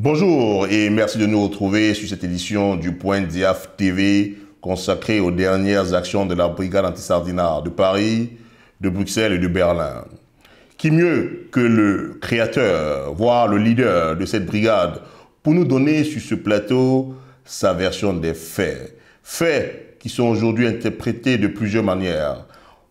Bonjour et merci de nous retrouver sur cette édition du Point Diaf TV consacrée aux dernières actions de la brigade anti-Sardinat de Paris, de Bruxelles et de Berlin. Qui mieux que le créateur, voire le leader de cette brigade, pour nous donner sur ce plateau sa version des faits. Faits qui sont aujourd'hui interprétés de plusieurs manières.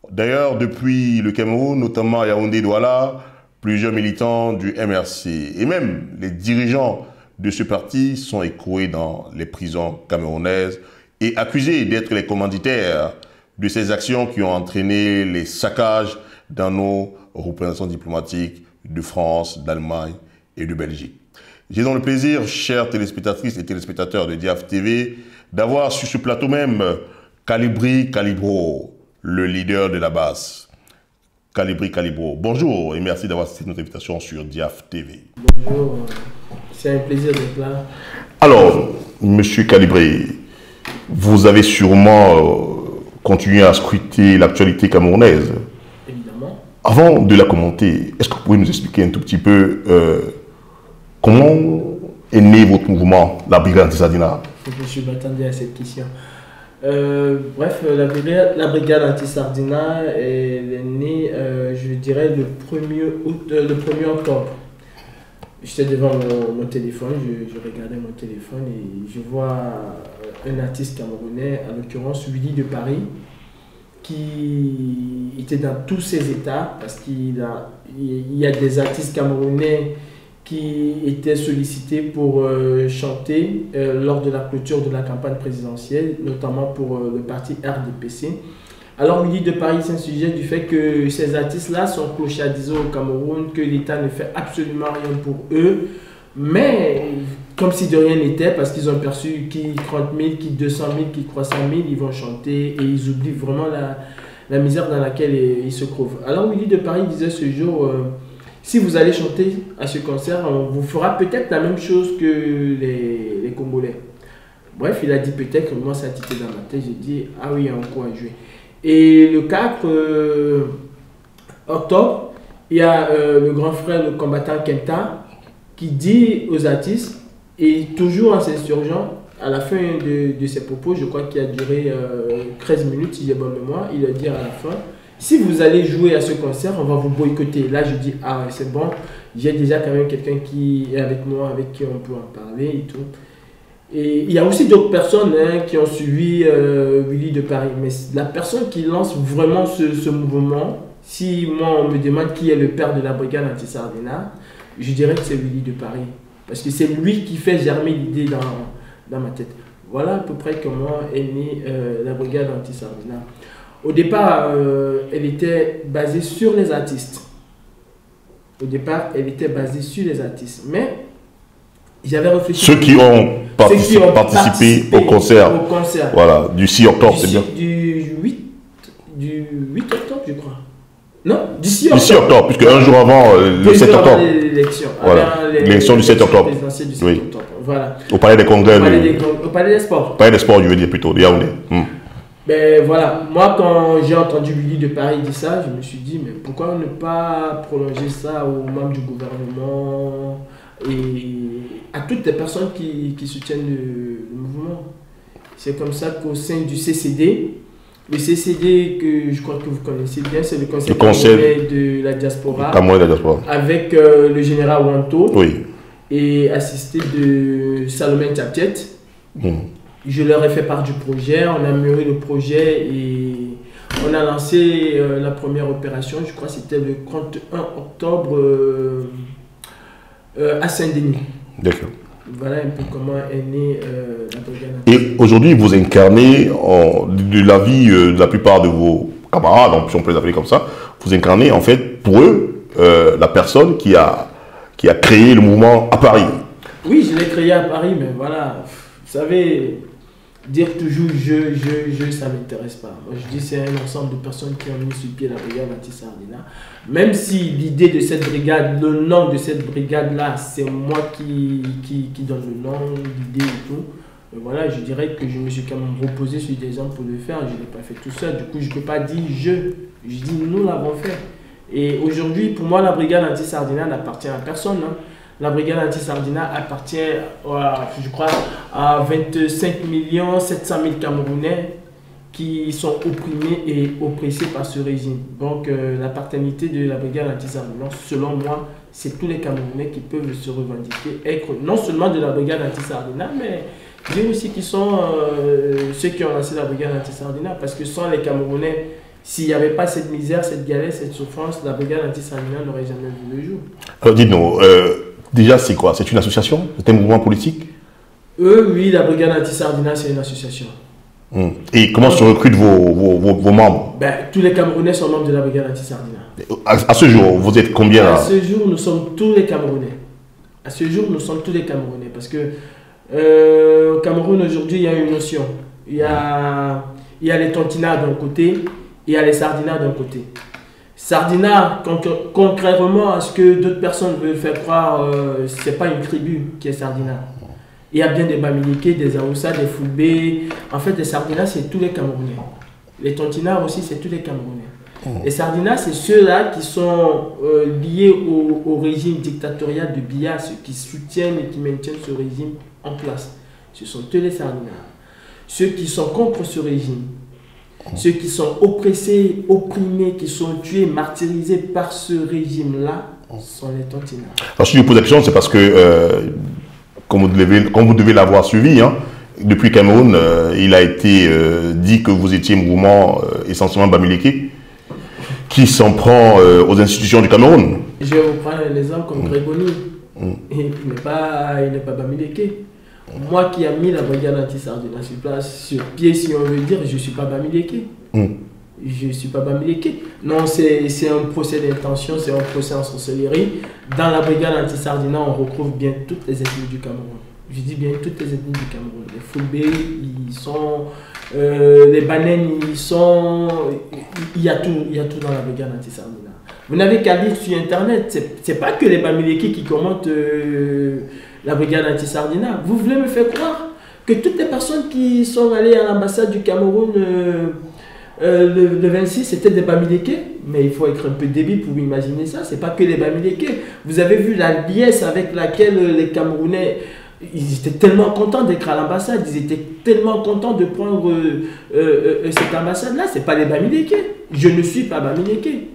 D'ailleurs, depuis le Cameroun, notamment à Yaoundé-Douala, plusieurs militants du MRC et même les dirigeants de ce parti sont écroués dans les prisons camerounaises et accusés d'être les commanditaires de ces actions qui ont entraîné les saccages dans nos représentations diplomatiques de France, d'Allemagne et de Belgique. J'ai donc le plaisir, chères téléspectatrices et téléspectateurs de Diaf TV, d'avoir sur ce plateau même Calibri Calibro, le leader de la base. Calibri Calibro, bonjour et merci d'avoir accepté notre invitation sur Diaf TV. Bonjour, c'est un plaisir d'être là. Alors, monsieur Calibri, vous avez sûrement continué à scruter l'actualité camerounaise. Évidemment. Avant de la commenter, est-ce que vous pouvez nous expliquer un tout petit peu comment est né votre mouvement, la brigade anti-Sardinat? Je m'attendais à cette question. Bref, la brigade anti-Sardinat est née, je dirais, le 1er octobre. J'étais devant mon téléphone, je regardais mon téléphone et je vois un artiste camerounais, en l'occurrence Willy de Paris, qui était dans tous ses états, parce qu'il y a des artistes camerounais qui étaient sollicités pour chanter lors de la clôture de la campagne présidentielle, notamment pour le parti RDPC. Alors Willy de Paris, c'est un sujet du fait que ces artistes-là sont clochardisés au Cameroun, que l'État ne fait absolument rien pour eux, mais comme si de rien n'était, parce qu'ils ont perçu qui 30 000, qui 200 000, qui 300 000, ils vont chanter et ils oublient vraiment la misère dans laquelle ils se trouvent. Alors Willy de Paris disait ce jour... si vous allez chanter à ce concert, on vous fera peut-être la même chose que les Congolais. Bref, il a dit peut-être, moi ça a titillé dans ma tête, j'ai dit, ah oui, il y a encore à jouer. Et le 4 octobre, il y a le grand frère, le combattant Kenta, qui dit aux artistes, et toujours en s'insurgeant, à la fin de ses propos, je crois qu'il a duré 13 minutes, si j'ai bonne mémoire, il a dit à la fin, si vous allez jouer à ce concert, on va vous boycotter. Là, je dis, ah c'est bon, j'ai déjà quand même quelqu'un qui est avec moi, avec qui on peut en parler et tout. Et il y a aussi d'autres personnes qui ont suivi Willy de Paris. Mais la personne qui lance vraiment ce mouvement, si moi on me demande qui est le père de la brigade anti-Sardinat, je dirais que c'est Willy de Paris. Parce que c'est lui qui fait germer l'idée dans ma tête. Voilà à peu près comment est née la brigade anti-Sardinat. Au départ, elle était basée sur les artistes. Mais j'avais réfléchi... Ceux qui ont participé au concert. Voilà, du 6 octobre, c'est bien. Du 8 octobre, je crois. Non, du 6 octobre. Du 6 octobre, puisque un jour avant, le 7 octobre. L'élection. Voilà, l'élection du 7 octobre. Oui. Voilà. Au palais des congrès. Au palais des sports. Au palais des sports, je veux dire plutôt, de Yaoundé. Ben voilà, moi quand j'ai entendu Willy de Paris dire ça, je me suis dit, mais pourquoi ne pas prolonger ça aux membres du gouvernement et à toutes les personnes qui soutiennent le mouvement. C'est comme ça qu'au sein du CCD, le CCD que je crois que vous connaissez bien, c'est le conseil de la diaspora, avec le général Wanto, oui, et assisté de Salomé Tchaptiet. Je leur ai fait part du projet, on a mûri le projet et on a lancé la première opération, je crois que c'était le 31 octobre à Saint-Denis. D'accord. Voilà un peu comment est née la brigade. Et aujourd'hui, vous incarnez, de la vie de la plupart de vos camarades, si on peut les appeler comme ça, vous incarnez en fait pour eux la personne qui a créé le mouvement à Paris. Oui, je l'ai créé à Paris, mais voilà, vous savez... Dire toujours ça ne m'intéresse pas. Moi, je dis c'est un ensemble de personnes qui ont mis sur pied la brigade anti-Sardinat. Même si l'idée de cette brigade, le nom de cette brigade-là, c'est moi qui donne le nom, l'idée et tout. Mais voilà, je dirais que je me suis quand même reposé sur des gens pour le faire. Je ne l'ai pas fait tout seul. Du coup, je ne peux pas dire je dis nous l'avons fait. Et aujourd'hui, pour moi, la brigade anti-Sardinat n'appartient à personne. Hein. La brigade anti-Sardina appartient, je crois, à 25 700 000 Camerounais qui sont opprimés et oppressés par ce régime. Donc la paternité de la brigade anti-Sardina, selon moi, c'est tous les Camerounais qui peuvent se revendiquer, être non seulement de la brigade anti-Sardina, mais dire aussi qui sont ceux qui ont lancé la brigade anti-Sardina, parce que sans les Camerounais, s'il n'y avait pas cette misère, cette galère, cette souffrance, la brigade anti-Sardina n'aurait jamais vu le jour. Alors dites-nous, déjà c'est quoi? C'est une association? C'est un mouvement politique? Oui, la brigade anti-Sardina, c'est une association. Et comment se recrutent vos membres? Tous les Camerounais sont membres de la brigade anti-Sardina. À ce jour, vous êtes combien là? À ce jour, nous sommes tous les Camerounais. À ce jour, nous sommes tous les Camerounais. Parce que au Cameroun, aujourd'hui, il y a une notion. Il y a les tontinards d'un côté, et il y a les sardinards d'un côté. Sardinards, contrairement à ce que d'autres personnes veulent faire croire, ce n'est pas une tribu qui est sardinard. Il y a bien des Bamileke, des Aoussa, des Foulbé. En fait, les Sardinards, c'est tous les Camerounais. Les Tontinards aussi, c'est tous les Camerounais. Les Sardinards, c'est ceux-là qui sont liés au régime dictatorial de Biya, ceux qui soutiennent et qui maintiennent ce régime en place. Ce sont tous les Sardinards. Ceux qui sont contre ce régime, ceux qui sont oppressés, opprimés, qui sont tués, martyrisés par ce régime-là, sont les Tontinards. Alors, si je vous pose la question, c'est parce que... Comme vous devez l'avoir suivi, hein, depuis Cameroun, il a été dit que vous étiez un mouvement essentiellement Bamileke qui s'en prend aux institutions du Cameroun. Je vais vous prendre l'exemple comme Grégoni. Il n'est pas Bamileke. Moi qui ai mis la brigade anti-Sardina sur pied, si on veut dire, je ne suis pas Bamileke. Je ne suis pas Bamileke. Non, c'est un procès d'intention, c'est un procès en sorcellerie. Dans la brigade anti-Sardina, on retrouve bien toutes les ethnies du Cameroun. Je dis bien toutes les ethnies du Cameroun. Les Foulbé, ils sont... les Banènes, ils sont... Il y a tout dans la brigade anti-Sardina. Vous n'avez qu'à lire sur Internet. Ce n'est pas que les Bamileke qui commentent la brigade anti-Sardina. Vous voulez me faire croire que toutes les personnes qui sont allées à l'ambassade du Cameroun... le 26, c'était des Bamileke, mais il faut être un peu débile pour imaginer ça. C'est pas que les Bamileke. Vous avez vu la liesse avec laquelle les Camerounais, ils étaient tellement contents d'être à l'ambassade, ils étaient tellement contents de prendre cette ambassade-là. C'est pas les Bamileke. Je ne suis pas Bamileke.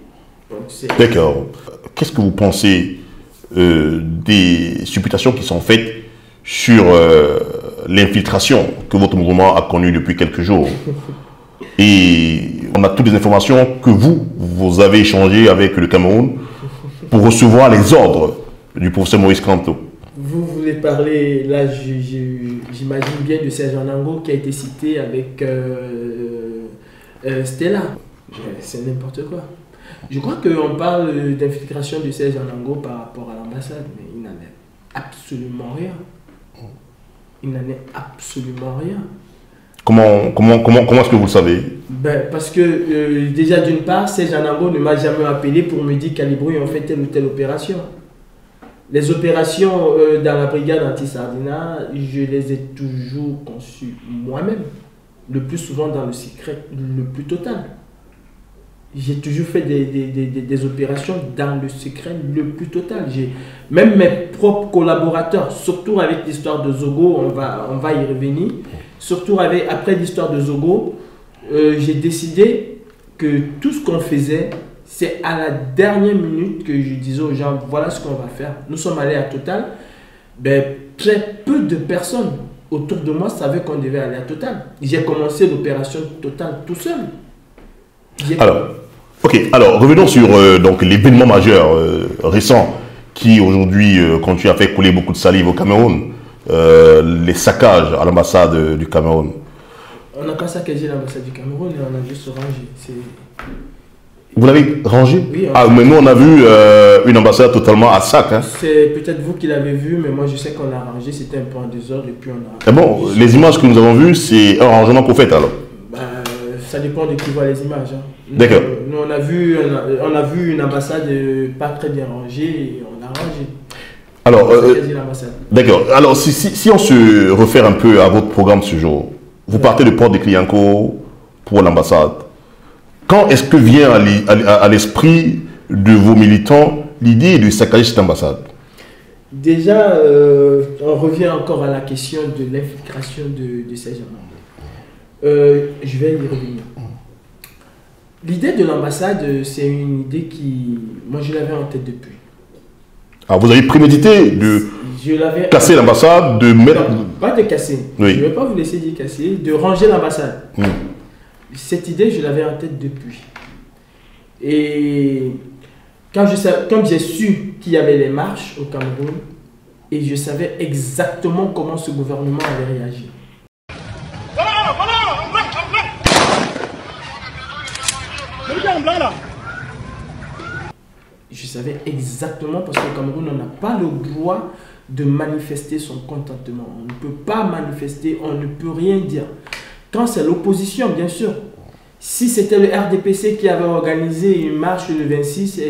D'accord. Qu'est-ce que vous pensez des supputations qui sont faites sur l'infiltration que votre mouvement a connue depuis quelques jours? Et on a toutes les informations que vous avez échangées avec le Cameroun pour recevoir les ordres du professeur Maurice Kamto. Vous voulez parler, là j'imagine bien de Serge Anango qui a été cité avec Stella. C'est n'importe quoi. Je crois qu'on parle d'infiltration de Serge Anango par rapport à l'ambassade, mais il n'en est absolument rien. Il n'en est absolument rien. Comment est-ce que vous le savez? Parce que déjà d'une part, Serge Anango ne m'a jamais appelé pour me dire qu'Alibrouille ont fait telle ou telle opération. Les opérations dans la brigade anti-Sardina, je les ai toujours conçues moi-même. Le plus souvent dans le secret le plus total. J'ai toujours fait des opérations dans le secret le plus total. Même mes propres collaborateurs, surtout avec l'histoire de Zogo, on va y revenir. Surtout après l'histoire de Zogo, j'ai décidé que tout ce qu'on faisait, c'est à la dernière minute que je disais aux gens, voilà ce qu'on va faire. Nous sommes allés à Total. Très peu de personnes autour de moi savaient qu'on devait aller à Total. J'ai commencé l'opération Total tout seul. Alors, revenons sur l'événement majeur récent qui aujourd'hui continue à faire couler beaucoup de salive au Cameroun. Les saccages à l'ambassade du Cameroun. On n'a pas saccagé l'ambassade du Cameroun et on a juste rangé. Vous l'avez rangé? Oui. Mais nous on a vu une ambassade totalement à sac. Hein. C'est peut-être vous qui l'avez vu, mais moi je sais qu'on l'a rangé, c'était un peu en désordre et puis on a... Et bon, les images que nous avons vues, c'est un rangement qu'on fait alors? Ça dépend de qui voit les images. Hein. D'accord. Nous on a vu une ambassade pas très bien rangée et on a rangé. Alors, d'accord. Alors, si on se réfère un peu à votre programme ce jour, vous partez de Port de Clianco pour l'ambassade. Quand est-ce que vient à l'esprit de vos militants l'idée de saccager cette ambassade? Déjà, on revient encore à la question de l'infiltration de ces gens. Je vais y revenir. L'idée de l'ambassade, c'est une idée qui, moi, je l'avais en tête depuis. Ah, vous avez prémédité de casser l'ambassade, de mettre... Non, pas de casser. Oui. Je ne vais pas vous laisser dire casser, de ranger l'ambassade. Cette idée, je l'avais en tête depuis. Et quand j'ai su qu'il y avait les marches au Cameroun, et je savais exactement comment ce gouvernement allait réagir. Je savais exactement parce qu'au Cameroun, on n'a pas le droit de manifester son contentement. On ne peut pas manifester, on ne peut rien dire. Quand c'est l'opposition, bien sûr. Si c'était le RDPC qui avait organisé une marche le 26,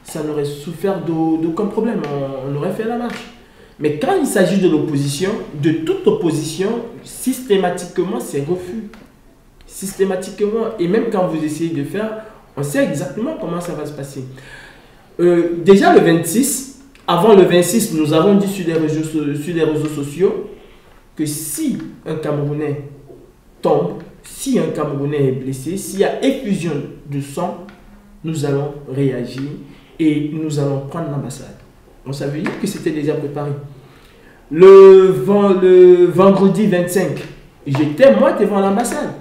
ça n'aurait souffert d'aucun problème. On aurait fait la marche. Mais quand il s'agit de l'opposition, de toute opposition, systématiquement, c'est refus. Systématiquement. Et même quand vous essayez de faire, on sait exactement comment ça va se passer. Déjà le 26, avant le 26, nous avons dit sur les réseaux sociaux que si un Camerounais tombe, si un Camerounais est blessé, s'il y a effusion de sang, nous allons réagir et nous allons prendre l'ambassade. On savait que c'était déjà préparé. Le vendredi 25, j'étais moi devant l'ambassade.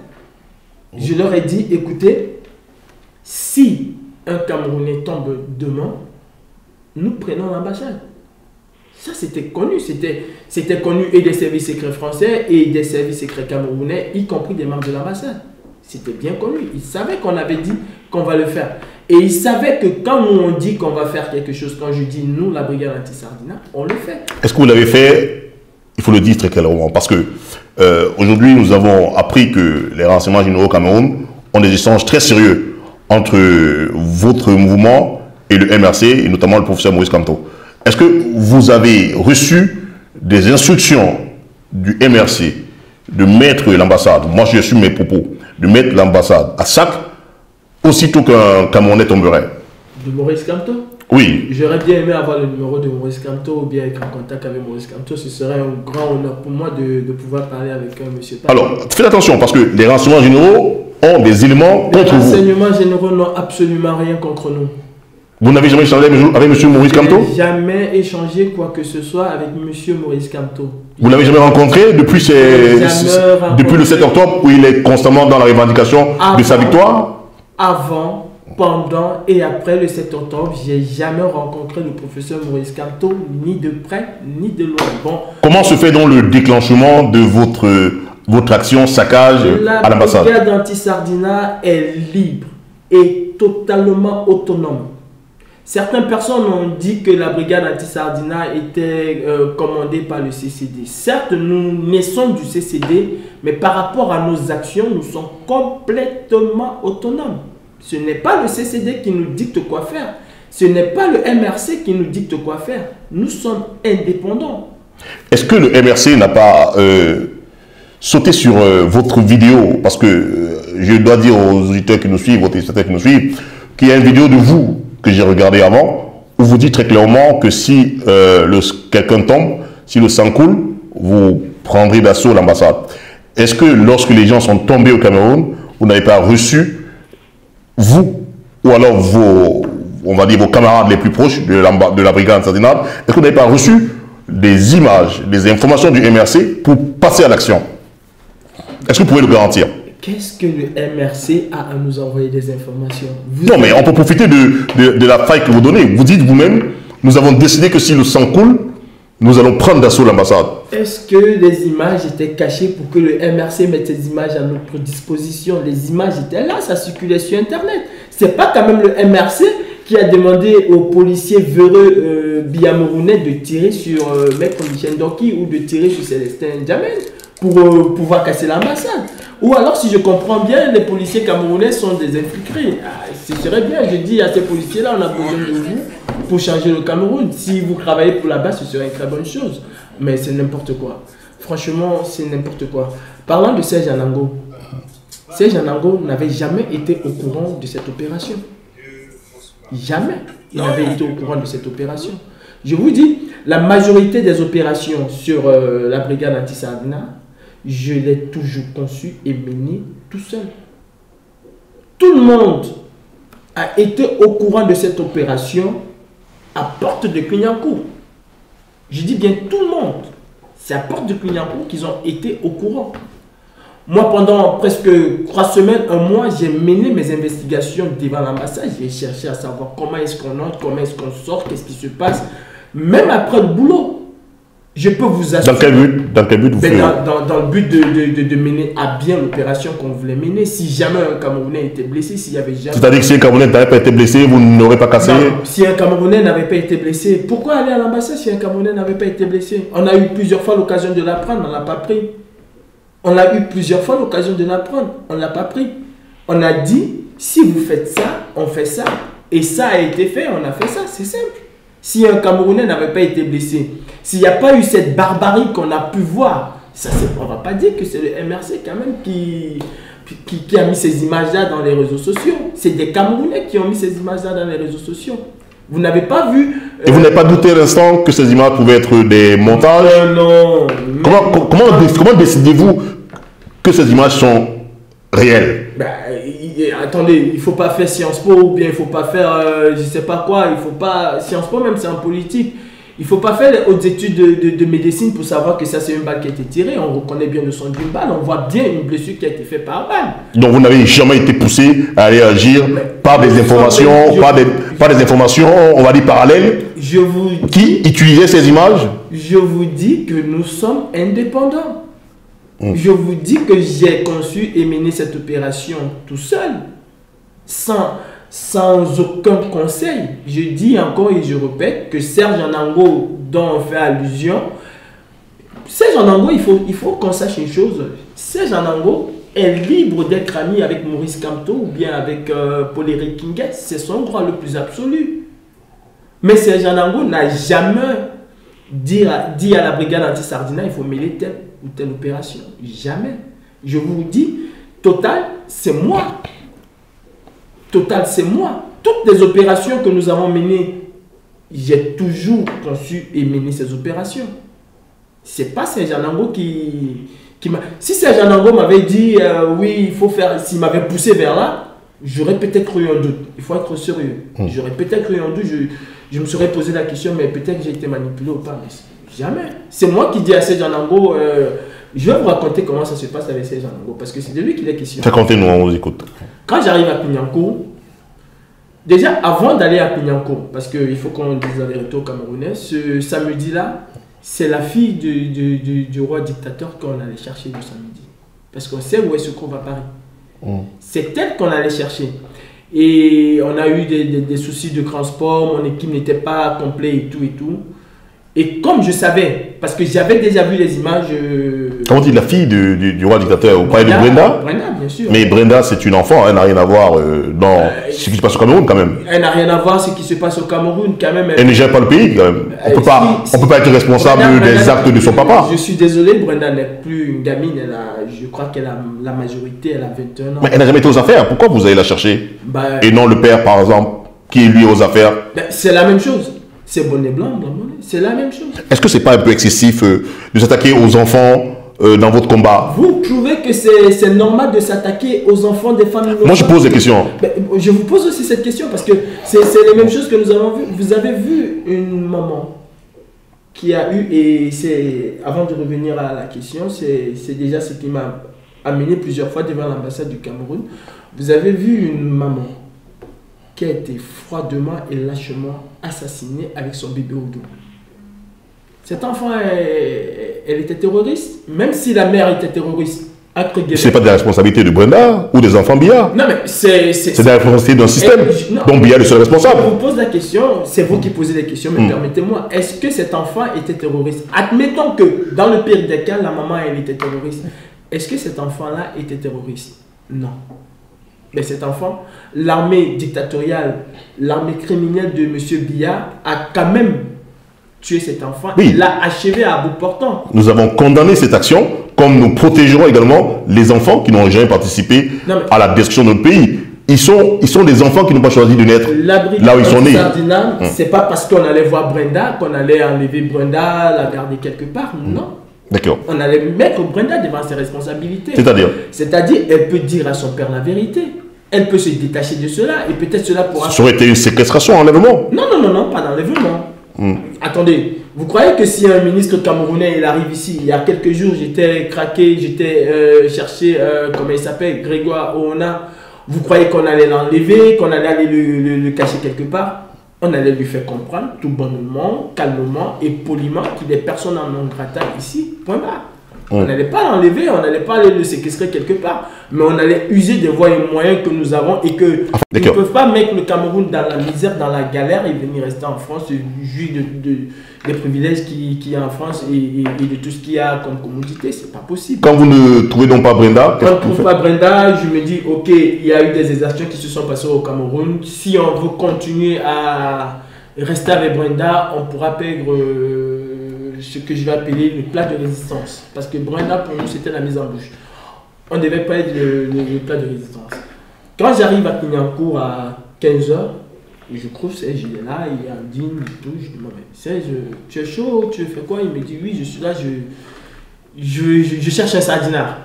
Je leur ai dit, écoutez, si un Camerounais tombe demain, nous prenons l'ambassade. Ça, c'était connu. C'était connu et des services secrets français et des services secrets camerounais, y compris des membres de l'ambassade. C'était bien connu. Ils savaient qu'on avait dit qu'on va le faire. Et ils savaient que quand on dit qu'on va faire quelque chose, quand je dis nous, la brigade anti-Sardina, on le fait. Est-ce que vous l'avez fait? Il faut le dire très clairement. Parce que aujourd'hui, nous avons appris que les renseignements généraux au Cameroun ont des échanges très sérieux entre votre mouvement et le MRC, et notamment le professeur Maurice Kamto. Est-ce que vous avez reçu des instructions du MRC de mettre l'ambassade, moi je suis mes propos, de mettre l'ambassade à sac aussitôt qu'un Camerounais tomberait? De Maurice Kamto? Oui. J'aurais bien aimé avoir le numéro de Maurice Kamto ou bien être en contact avec Maurice Kamto. Ce serait un grand honneur pour moi de pouvoir parler avec un monsieur. Alors, faites attention parce que les renseignements généraux ont des éléments contre vous. Les renseignements généraux n'ont absolument rien contre nous. Vous n'avez jamais échangé avec M. Maurice Kamto? Je n'ai jamais échangé quoi que ce soit avec M. Maurice Kamto. Vous l'avez jamais rencontré depuis le 7 octobre où il est constamment dans la revendication de sa victoire? Avant, pendant et après le 7 octobre, je n'ai jamais rencontré le professeur Maurice Kamto, ni de près, ni de loin. Bon, comment se fait donc le déclenchement de votre action saccage à l'ambassade? La brigade anti-Sardina est libre et totalement autonome. Certaines personnes ont dit que la brigade anti-Sardina était commandée par le CCD. Certes, nous naissons du CCD, mais par rapport à nos actions, nous sommes complètement autonomes. Ce n'est pas le CCD qui nous dicte quoi faire. Ce n'est pas le MRC qui nous dicte quoi faire. Nous sommes indépendants. Est-ce que le MRC n'a pas sauté sur votre vidéo? Parce que je dois dire aux auditeurs qui nous suivent, aux téléspectateurs qui nous suivent, qu'il y a une vidéo de vous que j'ai regardé avant, où vous dites très clairement que si quelqu'un tombe, si le sang coule, vous prendrez d'assaut l'ambassade. Est-ce que lorsque les gens sont tombés au Cameroun, vous n'avez pas reçu, vous, ou alors on va dire vos camarades les plus proches de la brigade anti-Sardina, est-ce que vous n'avez pas reçu des images, des informations du MRC pour passer à l'action? Est-ce que vous pouvez le garantir? Qu'est-ce que le MRC a à nous envoyer des informations? Non, mais on peut profiter de la faille que vous donnez. Vous dites vous-même, nous avons décidé que si le sang coule, nous allons prendre d'assaut l'ambassade. Est-ce que les images étaient cachées pour que le MRC mette ces images à notre disposition? Les images étaient là, ça circulait sur Internet. C'est pas quand même le MRC qui a demandé aux policiers véreux biamourunais de tirer sur Maître Michel Doki ou de tirer sur Célestin Djamel pour pouvoir casser l'ambassade. Ou alors, si je comprends bien, les policiers camerounais sont des infiltrés. Ce serait bien, je dis à ces policiers-là, on a besoin de vous pour changer le Cameroun. Si vous travaillez pour la base, ce serait une très bonne chose. Mais c'est n'importe quoi. Franchement, c'est n'importe quoi. Parlant de Serge Anango, Serge Anango n'avait jamais été au courant de cette opération. Jamais il n'avait été au courant de cette opération. Je vous dis, la majorité des opérations sur la brigade anti-Sardina, je l'ai toujours conçu et mené tout seul. Tout le monde a été au courant de cette opération à Porte de Clignancourt. Je dis bien tout le monde. C'est à Porte de Clignancourt qu'ils ont été au courant. Moi, pendant presque 3 semaines, 1 mois, j'ai mené mes investigations devant l'ambassade. J'ai cherché à savoir comment est-ce qu'on entre, comment est-ce qu'on sort, qu'est-ce qui se passe. Même après le boulot, je peux vous assurer. Dans quel but vous faites Dans le but de mener à bien l'opération qu'on voulait mener. Si jamais un Camerounais était blessé, s'il y avait jamais... C'est-à-dire que si un Camerounais n'avait pas été blessé, vous n'aurez pas cassé? Non, si un Camerounais n'avait pas été blessé, pourquoi aller à l'ambassade si un Camerounais n'avait pas été blessé? On a eu plusieurs fois l'occasion de l'apprendre, on ne l'a pas pris. On a eu plusieurs fois l'occasion de l'apprendre, on ne l'a pas pris. On a dit, si vous faites ça, on fait ça. Et ça a été fait, on a fait ça, c'est simple. Si un Camerounais n'avait pas été blessé, s'il n'y a pas eu cette barbarie qu'on a pu voir, ça, on ne va pas dire que c'est le MRC quand même qui a mis ces images-là dans les réseaux sociaux. C'est des Camerounais qui ont mis ces images-là dans les réseaux sociaux. Vous n'avez pas vu... Et vous n'avez pas douté un instant que ces images pouvaient être des montages? Non. Comment décidez-vous que ces images sont réelles? Attendez, il ne faut pas faire Sciences Po ou bien il ne faut pas faire je ne sais pas quoi. Il faut pas... Sciences Po même c'est en politique. Il ne faut pas faire les hautes études de médecine pour savoir que ça c'est une balle qui a été tirée. On reconnaît bien le son d'une balle. On voit bien une blessure qui a été faite par balle. Donc vous n'avez jamais été poussé à réagir par des informations, par des informations, on va dire parallèles, qui utilisaient ces images? Je vous dis que nous sommes indépendants. Je vous dis que j'ai conçu et mené cette opération tout seul, sans aucun conseil. Je dis encore et je répète que Serge Anango, dont on fait allusion, Serge Anango, il faut qu'on sache une chose. Serge Anango est libre d'être ami avec Maurice Kamto ou bien avec Paul-Éric Kinguet. C'est son droit le plus absolu. Mais Serge Anango n'a jamais dit à la brigade anti-Sardina il faut mêler telle ou telle opération. Jamais. Je vous dis, Total, c'est moi. Total, c'est moi. Toutes les opérations que nous avons menées, j'ai toujours conçu et mené ces opérations. C'est pas Serge Anango qui m'a... Si Serge Anango m'avait dit, oui, il faut faire... S'il m'avait poussé vers là, j'aurais peut-être eu un doute. Il faut être sérieux. J'aurais peut-être eu un doute. Je me serais posé la question, mais peut-être que j'ai été manipulé ou pas. Mais jamais. C'est moi qui dis à Serge Anango, je vais vous raconter comment ça se passe avec Serge Anango, parce que c'est de lui qu'il est question. Racontez-nous, on vous écoute. Quand j'arrive à Clignancourt, déjà avant d'aller à Clignancourt, parce qu'il faut qu'on dise la vérité aux Camerounais, ce samedi-là, c'est la fille du roi dictateur qu'on allait chercher le samedi. Parce qu'on sait où est-ce qu'on va Paris. C'est elle qu'on allait chercher. Et on a eu des soucis de transport, mon équipe n'était pas complète et tout et tout. Et comme je savais, parce que j'avais déjà vu les images... Comment on dit la fille du roi dictateur? Vous parlez de Brenda? Brenda, bien sûr. Mais Brenda, c'est une enfant, elle n'a rien à voir dans ce qui se passe au Cameroun quand même. Elle n'a rien à voir ce qui se passe au Cameroun quand même. Elle ne gère pas le pays quand même. On ne peut pas être responsable des actes de son papa. Je suis désolé, Brenda n'est plus une gamine, je crois qu'elle a la majorité, elle a 21 ans. Mais elle n'a jamais été aux affaires, pourquoi vous allez la chercher? Et non le père par exemple, qui est lui aux affaires? C'est la même chose. C'est bonnet blanc, c'est la même chose. Est-ce que c'est pas un peu excessif de s'attaquer aux enfants dans votre combat? Vous trouvez que c'est normal de s'attaquer aux enfants des femmes? Moi je pose des questions. Je vous pose aussi cette question parce que c'est les mêmes choses que nous avons vues. Vous avez vu une maman qui a eu, et c'est avant de revenir à la question, c'est déjà ce qui m'a amené plusieurs fois devant l'ambassade du Cameroun. Vous avez vu une maman qui a été froidement et lâchement assassinée avec son bébé au dos. Cet enfant, elle était terroriste, même si la mère était terroriste. Ce n'est pas de la responsabilité de Brenda ou des enfants Biya. Non, mais c'est de la responsabilité d'un système dont Biya est le seul responsable. Je vous pose la question, c'est vous qui posez les questions, mais permettez-moi, est-ce que cet enfant était terroriste? Admettons que dans le pire des cas, la maman elle était terroriste. Est-ce que cet enfant-là était terroriste? Non. Mais cet enfant, l'armée dictatoriale, l'armée criminelle de M. Biya a quand même tué cet enfant. Oui. Il l'a achevé à bout portant. Nous avons condamné cette action, comme nous protégerons également les enfants qui n'ont jamais participé à la destruction de notre pays. ils sont des enfants qui n'ont pas choisi de naître là où ils sont nés. C'est pas parce qu'on allait voir Brenda qu'on allait enlever Brenda, la garder quelque part, non. D'accord. On allait mettre Brenda devant ses responsabilités. C'est-à-dire? C'est-à-dire, elle peut dire à son père la vérité. Elle peut se détacher de cela et peut-être cela pourra... Ça aurait été une séquestration, un enlèvement? Non, pas d'enlèvement. Attendez, vous croyez que si un ministre camerounais il arrive ici, il y a quelques jours, j'étais craqué, j'étais cherché, comment il s'appelle, Grégoire Oona, vous croyez qu'on allait l'enlever, qu'on allait aller le cacher quelque part? On allait lui faire comprendre tout bonnement, calmement et poliment qu'il est personne en non grata ici, point barre. On n'allait pas l'enlever, on n'allait pas aller le séquestrer quelque part, mais on allait user des voies et moyens que nous avons et que ils ne peuvent pas mettre le Cameroun dans la misère, dans la galère et venir rester en France, jouir des privilèges qu'il y a en France et de tout ce qu'il y a comme commodité. C'est pas possible. Quand vous ne trouvez donc pas Brenda, quand je ne trouve pas Brenda, je me dis, ok, il y a eu des exactions qui se sont passées au Cameroun. Si on veut continuer à rester avec Brenda, on pourra perdre ce que je vais appeler le plat de résistance. Parce que Brenda, pour nous, c'était la mise en bouche. On ne devait pas être le plat de résistance. Quand j'arrive à Clignancourt à 15h, je trouve Serge, il est là, il est en digne et tout. Je dis, mais Serge, tu es chaud, tu fais quoi? Il me dit, oui, je suis là, je cherche un sardinard.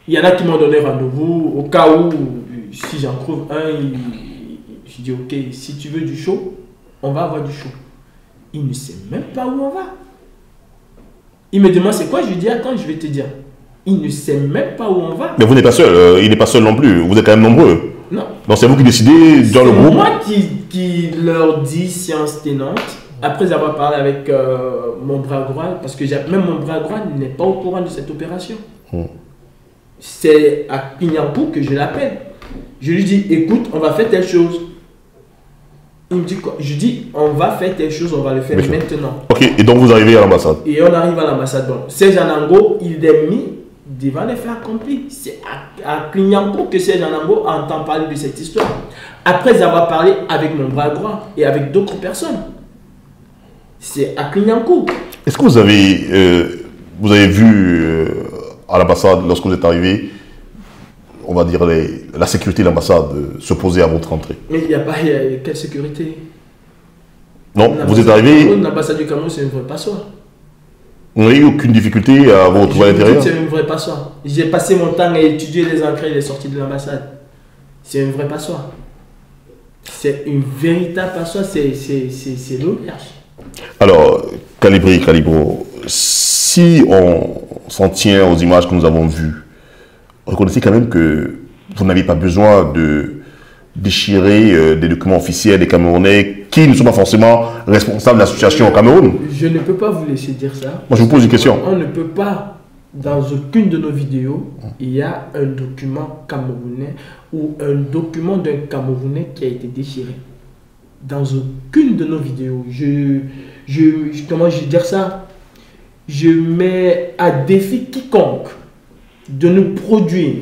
Il y en a qui m'ont donné rendez-vous au cas où, si j'en trouve un, je dis, ok, si tu veux du chaud, on va avoir du chaud. Il ne sait même pas où on va. Il me demande c'est quoi, je lui dis attends, je vais te dire. Il ne sait même pas où on va. Mais vous n'êtes pas seul, il n'est pas seul non plus, vous êtes quand même nombreux. Non. Donc c'est vous qui décidez dans le groupe. C'est moi qui leur dis science tenante, après avoir parlé avec mon bras droit, parce que même mon bras droit n'est pas au courant de cette opération. C'est à Clignancourt que je l'appelle. Je lui dis écoute, on va faire telle chose. Il me dit quoi? Je dis, on va faire telle chose, on va le faire maintenant. Ok, et donc vous arrivez à l'ambassade. Et on arrive à l'ambassade. Donc, Serge Anango, il est mis devant les faits accomplis. C'est à Clignancourt que Serge Anango entend parler de cette histoire. Après avoir parlé avec mon bras droit et avec d'autres personnes. C'est à Clignancourt. Est-ce que vous avez vu à l'ambassade, lorsque vous êtes arrivé, on va dire, la sécurité de l'ambassade s'opposer à votre entrée? Mais il n'y a pas quelle sécurité? Non, vous êtes arrivé... L'ambassade du Cameroun, c'est une vraie passoire. Vous n'avez eu aucune difficulté à vous retrouver à l'intérieur? C'est une vraie passoire. J'ai passé mon temps à étudier les entrées et les sorties de l'ambassade. C'est une vraie passoire. C'est une véritable passoire, c'est l'auberge. Alors, Calibro, si on s'en tient aux images que nous avons vues, reconnaissez quand même que vous n'avez pas besoin de déchirer des documents officiels des Camerounais qui ne sont pas forcément responsables de la situation au Cameroun. Je ne peux pas vous laisser dire ça. Moi, je vous pose une question. On ne peut pas, dans aucune de nos vidéos, il y a un document camerounais ou un document d'un Camerounais qui a été déchiré. Dans aucune de nos vidéos. Comment je vais dire ça? Je mets à défi quiconque de nous produire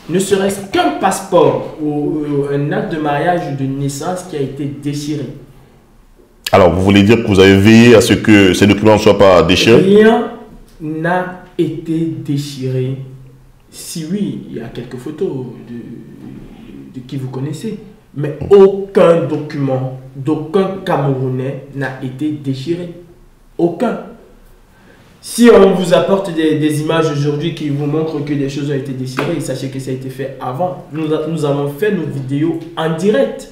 ne serait-ce qu'un passeport ou un acte de mariage ou de naissance qui a été déchiré. Alors, vous voulez dire que vous avez veillé à ce que ces documents ne soient pas déchirés? Rien n'a été déchiré. Si oui, il y a quelques photos de qui vous connaissez, mais aucun document d'aucun Camerounais n'a été déchiré. Aucun. Si on vous apporte des images aujourd'hui qui vous montrent que des choses ont été déchirées, sachez que ça a été fait avant. Nous avons fait nos vidéos en direct.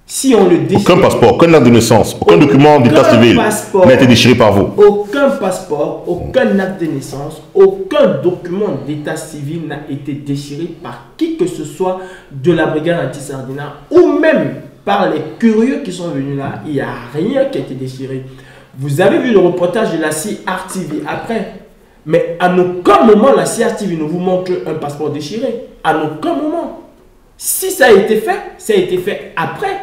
Si on le déchire... Aucun passeport, aucun acte de naissance, aucun document d'état civil n'a été déchiré par vous. Aucun passeport, aucun acte de naissance, aucun document d'état civil n'a été déchiré par qui que ce soit de la brigade anti-Sardina ou même par les curieux qui sont venus là. Il n'y a rien qui a été déchiré. Vous avez vu le reportage de la CR TV après, mais à aucun moment la CR TV ne vous montre un passeport déchiré. À aucun moment. Si ça a été fait après,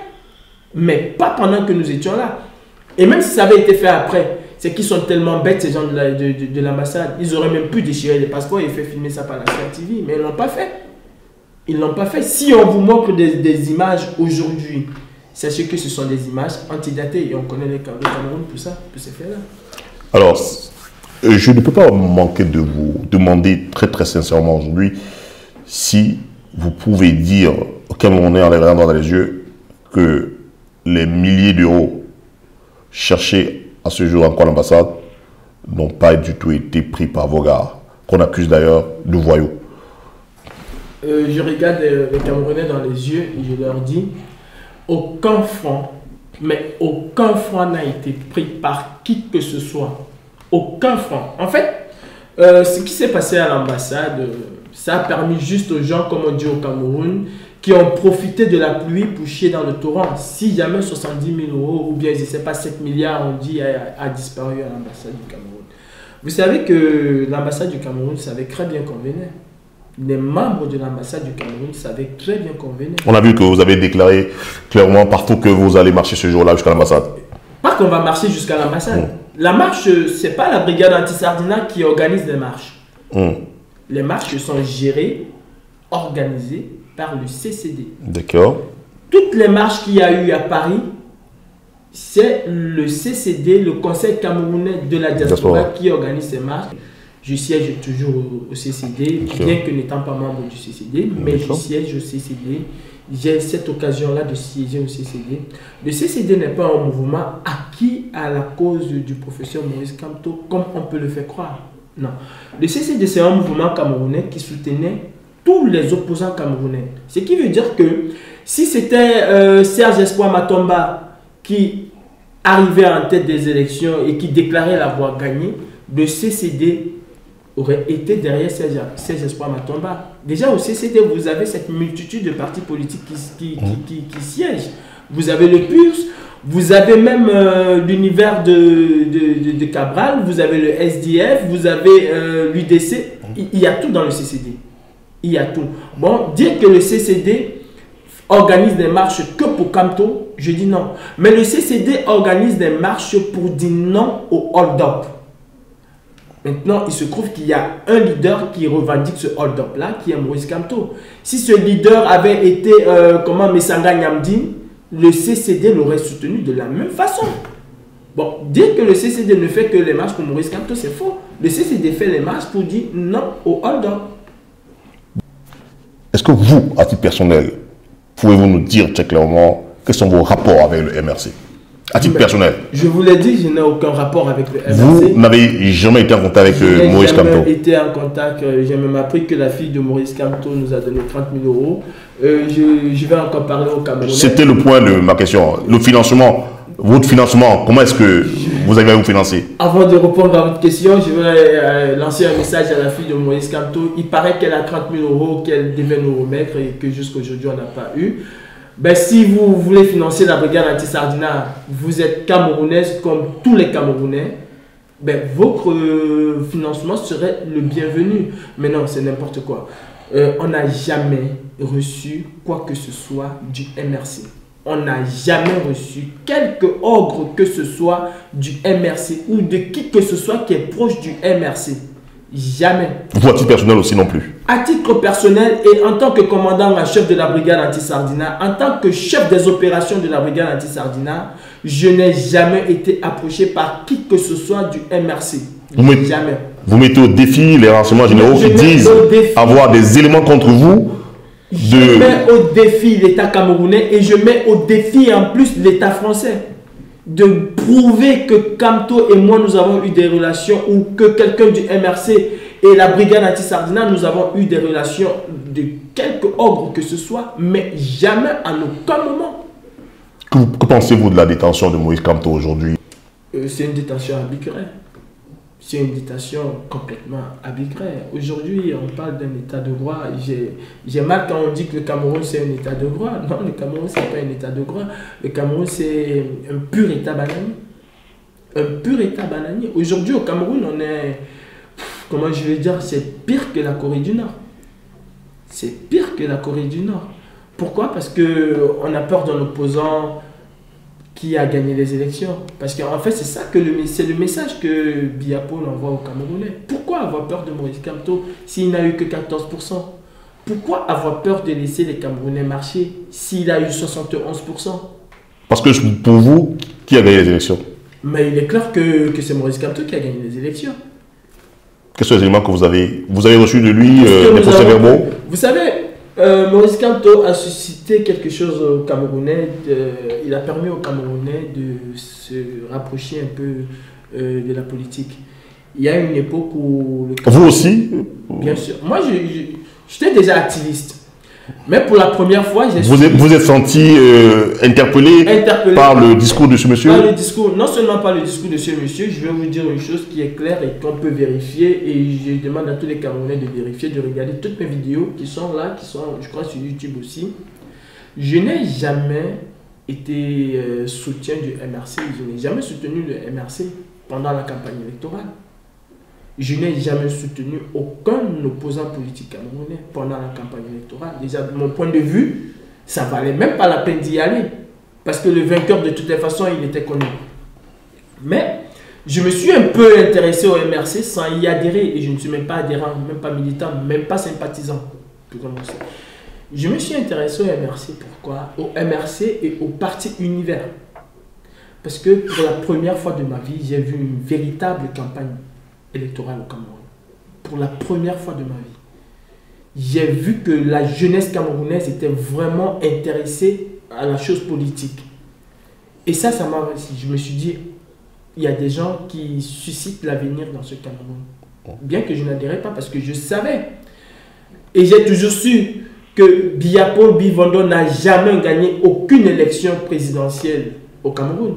mais pas pendant que nous étions là. Et même si ça avait été fait après, c'est qu'ils sont tellement bêtes ces gens de l'ambassade. Ils auraient même pu déchirer les passeports et faire filmer ça par la CR TV, mais ils ne l'ont pas fait. Ils ne l'ont pas fait. Si on vous montre des images aujourd'hui, sachez que ce sont des images antidatées et on connaît le Cameroun pour ça, pour ces faits-là. Alors, je ne peux pas manquer de vous demander très très sincèrement aujourd'hui si vous pouvez dire Camerounais en les regardant dans les yeux que les milliers d'euros cherchés à ce jour en l'ambassade n'ont pas du tout été pris par vos gars, qu'on accuse d'ailleurs de voyous? Je regarde les Camerounais dans les yeux et je leur dis, aucun franc, mais aucun franc n'a été pris par qui que ce soit. Aucun franc. En fait, ce qui s'est passé à l'ambassade, ça a permis juste aux gens, comme on dit au Cameroun, qui ont profité de la pluie pour chier dans le torrent. Si jamais 70 000 euros, ou bien je ne sais pas, 7 milliards, on dit, a disparu à l'ambassade du Cameroun. Vous savez que l'ambassade du Cameroun savait très bien qu'on venait. Les membres de l'ambassade du Cameroun savaient très bien qu'on venait. On a vu que vous avez déclaré clairement partout que vous allez marcher ce jour-là jusqu'à l'ambassade. Pas qu'on va marcher jusqu'à l'ambassade. La marche, ce n'est pas la brigade anti-Sardina qui organise les marches. Les marches sont gérées, organisées par le CCD. D'accord. Toutes les marches qu'il y a eu à Paris, c'est le CCD, le Conseil camerounais de la diaspora, qui organise ces marches. Je siège toujours au CCD, bien que n'étant pas membre du CCD, mais je siège au CCD. J'ai cette occasion-là de siéger au CCD. Le CCD n'est pas un mouvement acquis à la cause du professeur Maurice Kamto, comme on peut le faire croire. Non. Le CCD, c'est un mouvement camerounais qui soutenait tous les opposants camerounais. Ce qui veut dire que si c'était Serge Espoir Matomba qui arrivait en tête des élections et qui déclarait l'avoir gagné, le CCD aurait été derrière Serge Espoir Matomba. Déjà au CCD, vous avez cette multitude de partis politiques qui siègent. Vous avez le PURS, vous avez même l'univers de Cabral, vous avez le SDF, vous avez l'UDC. Il y a tout dans le CCD. Il y a tout. Bon, dire que le CCD organise des marches que pour Kamto, je dis non. Mais le CCD organise des marches pour dire non au hold-up. Maintenant, il se trouve qu'il y a un leader qui revendique ce hold-up-là, qui est Maurice Kamto. Si ce leader avait été, Messanga Nyamdine, le CCD l'aurait soutenu de la même façon. Bon, dire que le CCD ne fait que les marches pour Maurice Kamto, c'est faux. Le CCD fait les marches pour dire non au hold-up. Est-ce que vous, à titre personnel, pouvez-vous nous dire très clairement quels sont vos rapports avec le MRC? À titre personnel. Je vous l'ai dit, je n'ai aucun rapport avec le MRC. Vous n'avez jamais été en contact avec Maurice Kamto? Je n'ai jamais été en contact. J'ai même appris que la fille de Maurice Kamto nous a donné 30 000 euros. Je vais encore parler au Camerounais. C'était le point de ma question. Le financement, votre financement, comment est-ce que vous allez vous financer? Avant de répondre à votre question, je vais lancer un message à la fille de Maurice Kamto. Il paraît qu'elle a 30 000 euros qu'elle devait nous remettre et que jusqu'à aujourd'hui on n'a pas eu. Ben, si vous voulez financer la brigade anti-Sardina, vous êtes camerounaise comme tous les Camerounais, ben, votre financement serait le bienvenu. Mais non, c'est n'importe quoi. On n'a jamais reçu quoi que ce soit du MRC. On n'a jamais reçu quelque ogre que ce soit du MRC ou de qui que ce soit qui est proche du MRC. Jamais. Vous, à titre personnel aussi non plus? À titre personnel et en tant que commandant en chef de la brigade anti-Sardina, en tant que chef des opérations de la brigade anti-Sardina, je n'ai jamais été approché par qui que ce soit du MRC. Jamais. Vous mettez au défi les renseignements généraux qui disent avoir des éléments contre vous. Je mets au défi l'État camerounais et je mets au défi en plus l'État français. De prouver que Kamto et moi nous avons eu des relations ou que quelqu'un du MRC et la brigade anti-Sardina nous avons eu des relations de quelque ordre que ce soit, mais jamais à aucun moment. Que pensez-vous de la détention de Maurice Kamto aujourd'hui? C'est une détention arbitraire. C'est une détention complètement arbitraire. Aujourd'hui, on parle d'un état de droit. J'ai mal quand on dit que le Cameroun, c'est un état de droit. Non, le Cameroun, ce n'est pas un état de droit. Le Cameroun, c'est un pur état bananier. Un pur état bananier. Aujourd'hui, au Cameroun, on est... Comment je vais dire? C'est pire que la Corée du Nord. C'est pire que la Corée du Nord. Pourquoi? Parce qu'on a peur d'un opposant qui a gagné les élections. Parce qu'en fait, c'est ça que c'est le message que Biapo envoie aux Camerounais. Pourquoi avoir peur de Maurice Kamto s'il n'a eu que 14%? Pourquoi avoir peur de laisser les Camerounais marcher s'il a eu 71%? Parce que pour vous, qui a gagné les élections? Mais il est clair que c'est Maurice Kamto qui a gagné les élections. Quels sont les éléments que vous avez reçus de lui, les procès-verbaux? Vous savez, Maurice Kamto a suscité quelque chose aux Camerounais. Il a permis aux Camerounais de se rapprocher un peu de la politique. Il y a une époque où... Vous aussi? Bien sûr. Moi, j'étais déjà activiste. Mais pour la première fois, j'ai... Vous êtes senti interpellé par le discours de ce monsieur? Par le discours, non seulement par le discours de ce monsieur, je vais vous dire une chose qui est claire et qu'on peut vérifier. Et je demande à tous les Camerounais de vérifier, de regarder toutes mes vidéos qui sont là, qui sont, je crois, sur YouTube aussi. Je n'ai jamais été soutien du MRC. Je n'ai jamais soutenu le MRC pendant la campagne électorale. Je n'ai jamais soutenu aucun opposant politique camerounais pendant la campagne électorale. Déjà, de mon point de vue, ça valait même pas la peine d'y aller. Parce que le vainqueur, de toutes les façons, il était connu. Mais je me suis un peu intéressé au MRC sans y adhérer. Et je ne suis même pas adhérent, même pas militant, même pas sympathisant. Pour commencer. Je me suis intéressé au MRC. Pourquoi? Au MRC et au Parti Univers. Parce que pour la première fois de ma vie, j'ai vu une véritable campagne électorale au Cameroun. Pour la première fois de ma vie. J'ai vu que la jeunesse camerounaise était vraiment intéressée à la chose politique. Et ça m'a... Je me suis dit, il y a des gens qui suscitent l'avenir dans ce Cameroun. Bien que je n'adhérais pas parce que je savais. Et j'ai toujours su que Biapol Bivondo n'a jamais gagné aucune élection présidentielle au Cameroun.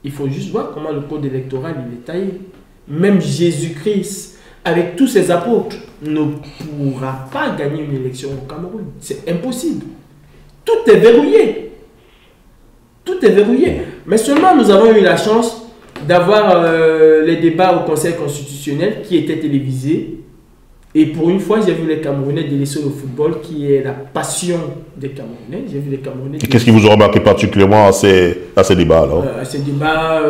Il faut juste voir comment le code électoral il est taillé. Même Jésus-Christ, avec tous ses apôtres, ne pourra pas gagner une élection au Cameroun. C'est impossible. Tout est verrouillé. Tout est verrouillé. Mais seulement nous avons eu la chance d'avoir les débats au Conseil constitutionnel qui étaient télévisés. Et pour une fois, j'ai vu les Camerounais délaisser le football, qui est la passion des Camerounais. J'ai vu les Camerounais. Et qu'est-ce qui vous a remarqué particulièrement à ces débats alors? À ces débats,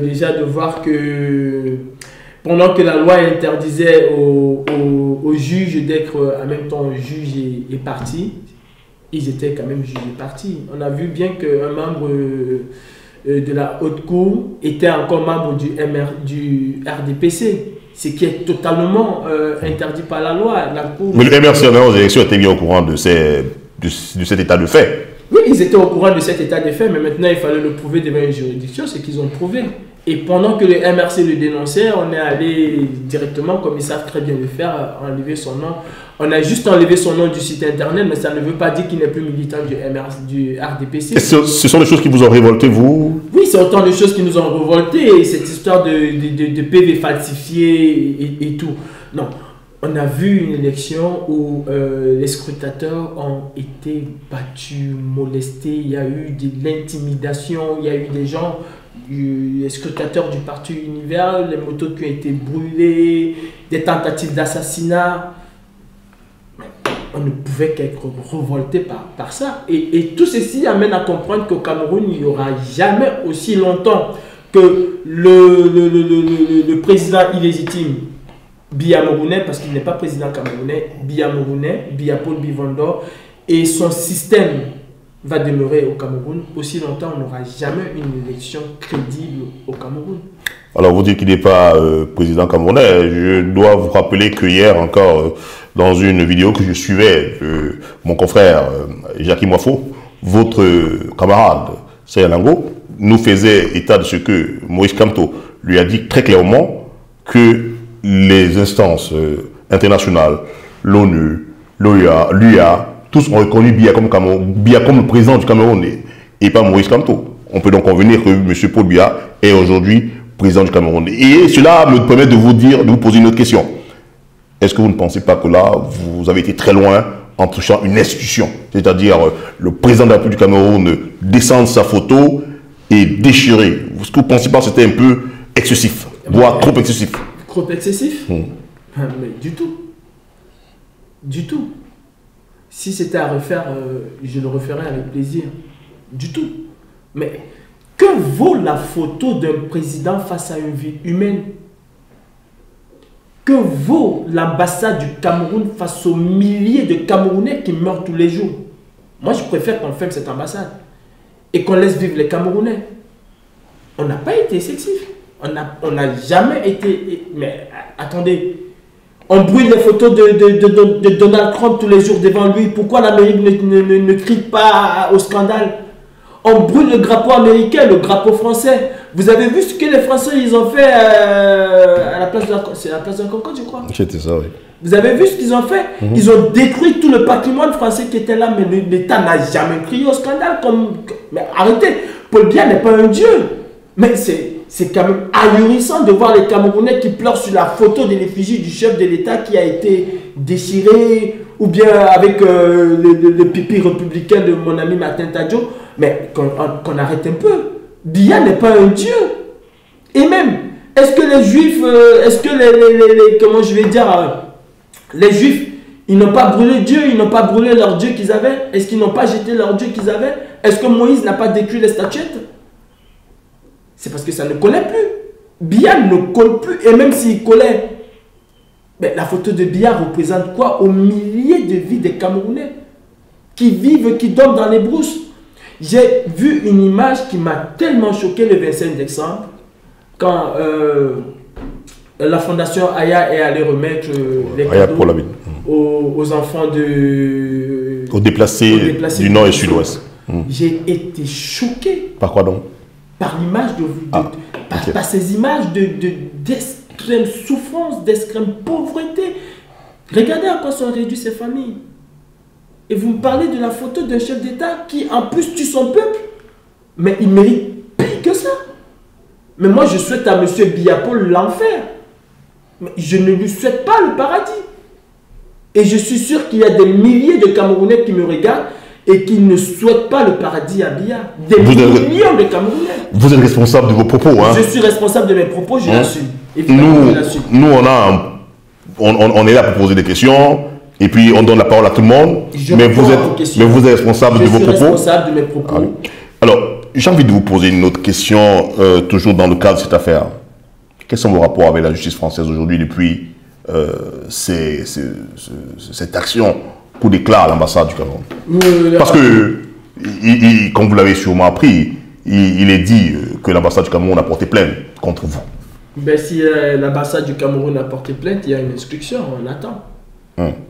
déjà de voir que pendant que la loi interdisait aux juges d'être en même temps juge et parti, ils étaient quand même juges et partis. On a vu bien qu'un membre de la haute cour était encore membre du RDPC. Ce qui est totalement interdit par la loi. Mais le MRC aux élections était bien au courant de cet état de fait. Oui, ils étaient au courant de cet état de fait, mais maintenant il fallait le prouver devant une juridiction, ce qu'ils ont prouvé. Et pendant que le MRC le dénonçait, on est allé directement, comme ils savent très bien le faire, enlever son nom. On a juste enlevé son nom du site internet, mais ça ne veut pas dire qu'il n'est plus militant du RDPC. Et ce sont des choses qui vous ont révolté, vous? Oui, c'est autant de choses qui nous ont révoltés, cette histoire de PV falsifiés et tout. Non, on a vu une élection où les scrutateurs ont été battus, molestés, il y a eu de l'intimidation, il y a eu des gens, les scrutateurs du Parti Univers, les motos qui ont été brûlées, des tentatives d'assassinat. On ne pouvait qu'être révolté par ça. Et tout ceci amène à comprendre qu'au Cameroun, il n'y aura jamais aussi longtemps que le président illégitime Biya Morounais, parce qu'il n'est pas président camerounais, Biya Morounais, Biapol Bivondo, et son système va demeurer au Cameroun. Aussi longtemps, on n'aura jamais une élection crédible au Cameroun. Alors, vous dites qu'il n'est pas président camerounais. Je dois vous rappeler que hier encore, dans une vidéo que je suivais, mon confrère Jackie Mwafo, votre camarade Sayalango, nous faisait état de ce que Maurice Kamto lui a dit très clairement que les instances internationales, l'ONU, l'UA, tous ont reconnu Biya comme le président du Cameroun et pas Maurice Kamto. On peut donc convenir que M. Paul Biya est aujourd'hui président du Cameroun. Et cela me permet de vous poser une autre question. Est-ce que vous ne pensez pas que là, vous avez été très loin en touchant une institution? C'est-à-dire le président de la République du Cameroun descendre sa photo et déchirer. Est-ce que vous ne pensez pas que c'était un peu excessif, voire trop excessif? Trop excessif? Mais du tout. Du tout. Si c'était à refaire, je le referais avec plaisir. Du tout. Mais que vaut la photo d'un président face à une vie humaine? Que vaut l'ambassade du Cameroun face aux milliers de Camerounais qui meurent tous les jours? Moi, je préfère qu'on ferme cette ambassade et qu'on laisse vivre les Camerounais. On n'a pas été excessif. On n'a jamais été... Mais attendez, On brûle les photos de Donald Trump tous les jours devant lui. Pourquoi l'Amérique ne crie pas au scandale? On brûle le drapeau américain, le drapeau français. Vous avez vu ce que les Français ils ont fait à la place de la Concorde, je crois. C'était ça, oui. Vous avez vu ce qu'ils ont fait? Ils ont détruit tout le patrimoine français qui était là, mais l'État n'a jamais crié au scandale. Mais arrêtez, Paul Biya n'est pas un dieu. Mais c'est quand même ahurissant de voir les Camerounais qui pleurent sur la photo de l'effigie du chef de l'État qui a été déchiré, ou bien avec le pipi républicain de mon ami Martin Tadjo. Mais qu'on arrête un peu. Biya n'est pas un dieu. Et même, est-ce que les Juifs, comment je vais dire, les Juifs, ils n'ont pas brûlé Dieu, ils n'ont pas brûlé leur Dieu qu'ils avaient? Est-ce qu'ils n'ont pas jeté leur Dieu qu'ils avaient? Est-ce que Moïse n'a pas détruit les statuettes? C'est parce que ça ne collait plus. Biya ne colle plus. Et même s'il collait, mais la photo de Biya représente quoi? Aux milliers de vies des Camerounais qui vivent, qui dorment dans les brousses. J'ai vu une image qui m'a tellement choqué le 25 décembre, quand la fondation Aya est allée remettre les cadeaux aux enfants aux déplacés du nord et sud-ouest. J'ai été choqué. Par quoi donc? Par l'image par ces images d'extrême souffrance, d'extrême pauvreté. Regardez à quoi sont réduites ces familles. Et vous me parlez de la photo d'un chef d'État qui en plus tue son peuple. Mais il mérite pire que ça. Mais moi je souhaite à M. Biya Paul l'enfer. Mais je ne lui souhaite pas le paradis. Et je suis sûr qu'il y a des milliers de Camerounais qui me regardent et qui ne souhaitent pas le paradis à Biya. Des millions de Camerounais. Vous êtes responsable de vos propos, hein? Je suis responsable de mes propos, je l'assume. Nous, on est là pour poser des questions. Et puis on donne la parole à tout le monde, mais vous êtes responsable de vos propos. Je suis responsable de mes propos. Alors, j'ai envie de vous poser une autre question, toujours dans le cadre de cette affaire. Quels sont vos rapports avec la justice française aujourd'hui depuis cette action coup d'éclat à l'ambassade du Cameroun? Parce que, comme vous l'avez sûrement appris, il est dit que l'ambassade du Cameroun a porté plainte contre vous. Ben, si l'ambassade du Cameroun a porté plainte, il y a une instruction, on attend.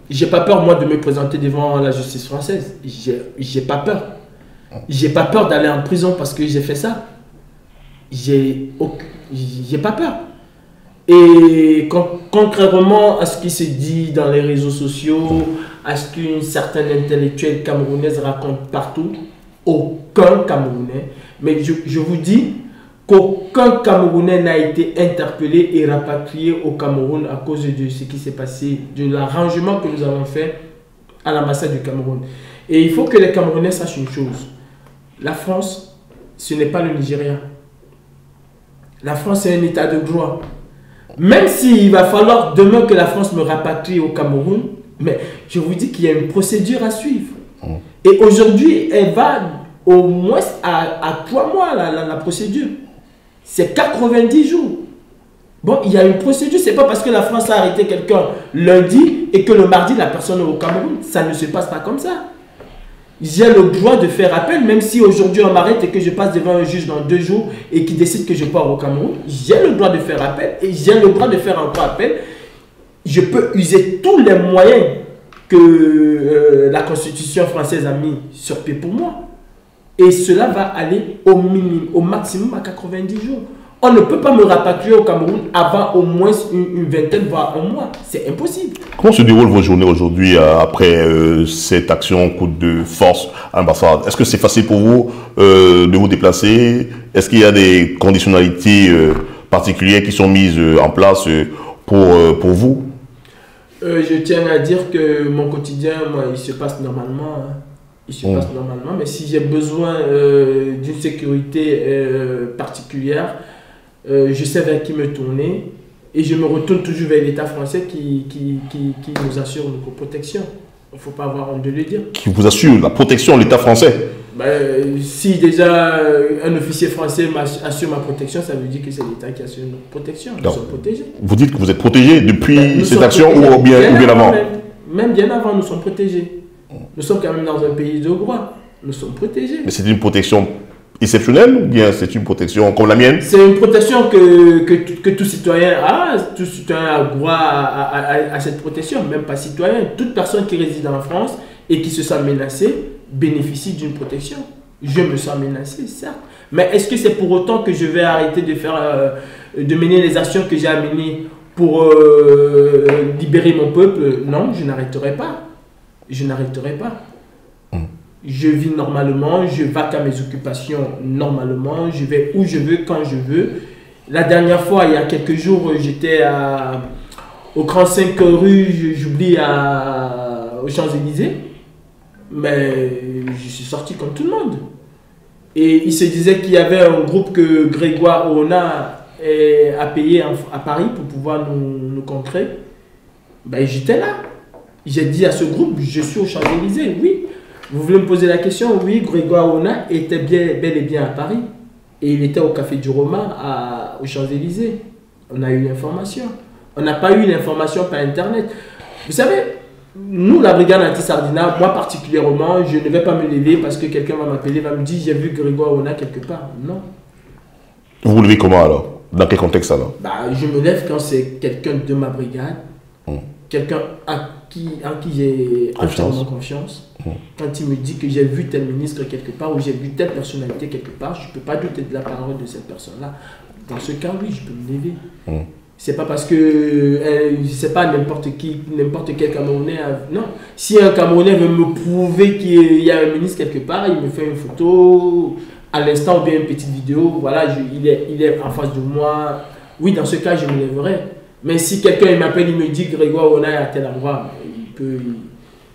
J'ai pas peur, moi, de me présenter devant la justice française. J'ai pas peur. J'ai pas peur d'aller en prison parce que j'ai fait ça. J'ai pas peur. Et contrairement à ce qui se dit dans les réseaux sociaux, à ce qu'une certaine intellectuelle camerounaise raconte partout, aucun Camerounais, mais je vous dis qu'aucun Camerounais n'a été interpellé et rapatrié au Cameroun à cause de ce qui s'est passé, de l'arrangement que nous avons fait à l'ambassade du Cameroun. Et il faut que les Camerounais sachent une chose. La France, ce n'est pas le Nigeria. La France est un état de droit. Même s'il va falloir demain que la France me rapatrie au Cameroun, mais je vous dis qu'il y a une procédure à suivre. Et aujourd'hui, elle va au moins à 3 mois, la procédure. C'est 90 jours. Bon, il y a une procédure. C'est pas parce que la France a arrêté quelqu'un lundi et que le mardi, la personne est au Cameroun. Ça ne se passe pas comme ça. J'ai le droit de faire appel, même si aujourd'hui on m'arrête et que je passe devant un juge dans 2 jours et qui décide que je pars au Cameroun. J'ai le droit de faire appel et j'ai le droit de faire encore appel. Je peux user tous les moyens que la Constitution française a mis sur pied pour moi. Et cela va aller au minimum, au maximum à 90 jours. On ne peut pas me rapatrier au Cameroun avant au moins une vingtaine, voire un mois. C'est impossible. Comment se déroulent vos journées aujourd'hui après cette action coup de force à l'ambassade? Est-ce que c'est facile pour vous de vous déplacer? Est-ce qu'il y a des conditionnalités particulières qui sont mises en place pour vous? Je tiens à dire que mon quotidien, moi, il se passe normalement. Il se passe normalement, mais si j'ai besoin d'une sécurité particulière, je sais vers qui me tourner et je me retourne toujours vers l'État français qui nous assure notre protection. Il ne faut pas avoir honte de le dire. Qui vous assure la protection, l'État français? Si déjà un officier français assure ma protection, ça veut dire que c'est l'État qui assure notre protection. Nous sommes protégés. Vous dites que vous êtes protégé depuis cette action ou bien avant? Même bien avant, nous sommes protégés. Nous sommes quand même dans un pays de droit. Nous sommes protégés. Mais c'est une protection exceptionnelle ou bien c'est une protection comme la mienne? C'est une protection que tout citoyen a. Tout citoyen a droit à cette protection, même pas citoyen. Toute personne qui réside en France et qui se sent menacée bénéficie d'une protection. Je me sens menacé, certes. Mais est-ce que c'est pour autant que je vais arrêter de mener les actions que j'ai à mener pour libérer mon peuple? Non, je n'arrêterai pas. Je n'arrêterai pas. Je vis normalement, je vaque à mes occupations normalement, je vais où je veux, quand je veux. La dernière fois, il y a quelques jours, j'étais au Grand 5 rue, j'oublie, aux Champs-Élysées. Mais je suis sorti comme tout le monde. Et il se disait qu'il y avait un groupe que Grégoire Ona a payé à Paris pour pouvoir nous concrer. Ben, j'étais là. J'ai dit à ce groupe, je suis aux Champs-Élysées, oui. Vous voulez me poser la question? Oui, Grégoire Ona était bel et bien à Paris. Et il était au Café du Romain aux Champs-Élysées. On a eu l'information. On n'a pas eu l'information par Internet. Vous savez, nous, la brigade anti-Sardina, moi particulièrement, je ne vais pas me lever parce que quelqu'un va m'appeler, va me dire j'ai vu Grégoire Ona quelque part. Non. Vous vous levez comment alors? Dans quel contexte alors? Bah, je me lève quand c'est quelqu'un de ma brigade, quelqu'un en qui j'ai entièrement confiance. Quand il me dit que j'ai vu tel ministre quelque part ou j'ai vu telle personnalité quelque part, je ne peux pas douter de la parole de cette personne-là. Dans ce cas, oui, je peux me lever. C'est pas parce que c'est pas n'importe quel Camerounais. Non. Si un Camerounais veut me prouver qu'il y a un ministre quelque part, il me fait une photo à l'instant ou bien une petite vidéo. Voilà, il est en face de moi. Oui, dans ce cas, je me lèverai. Mais si quelqu'un m'appelle, il me dit Grégoire Ona est à tel endroit,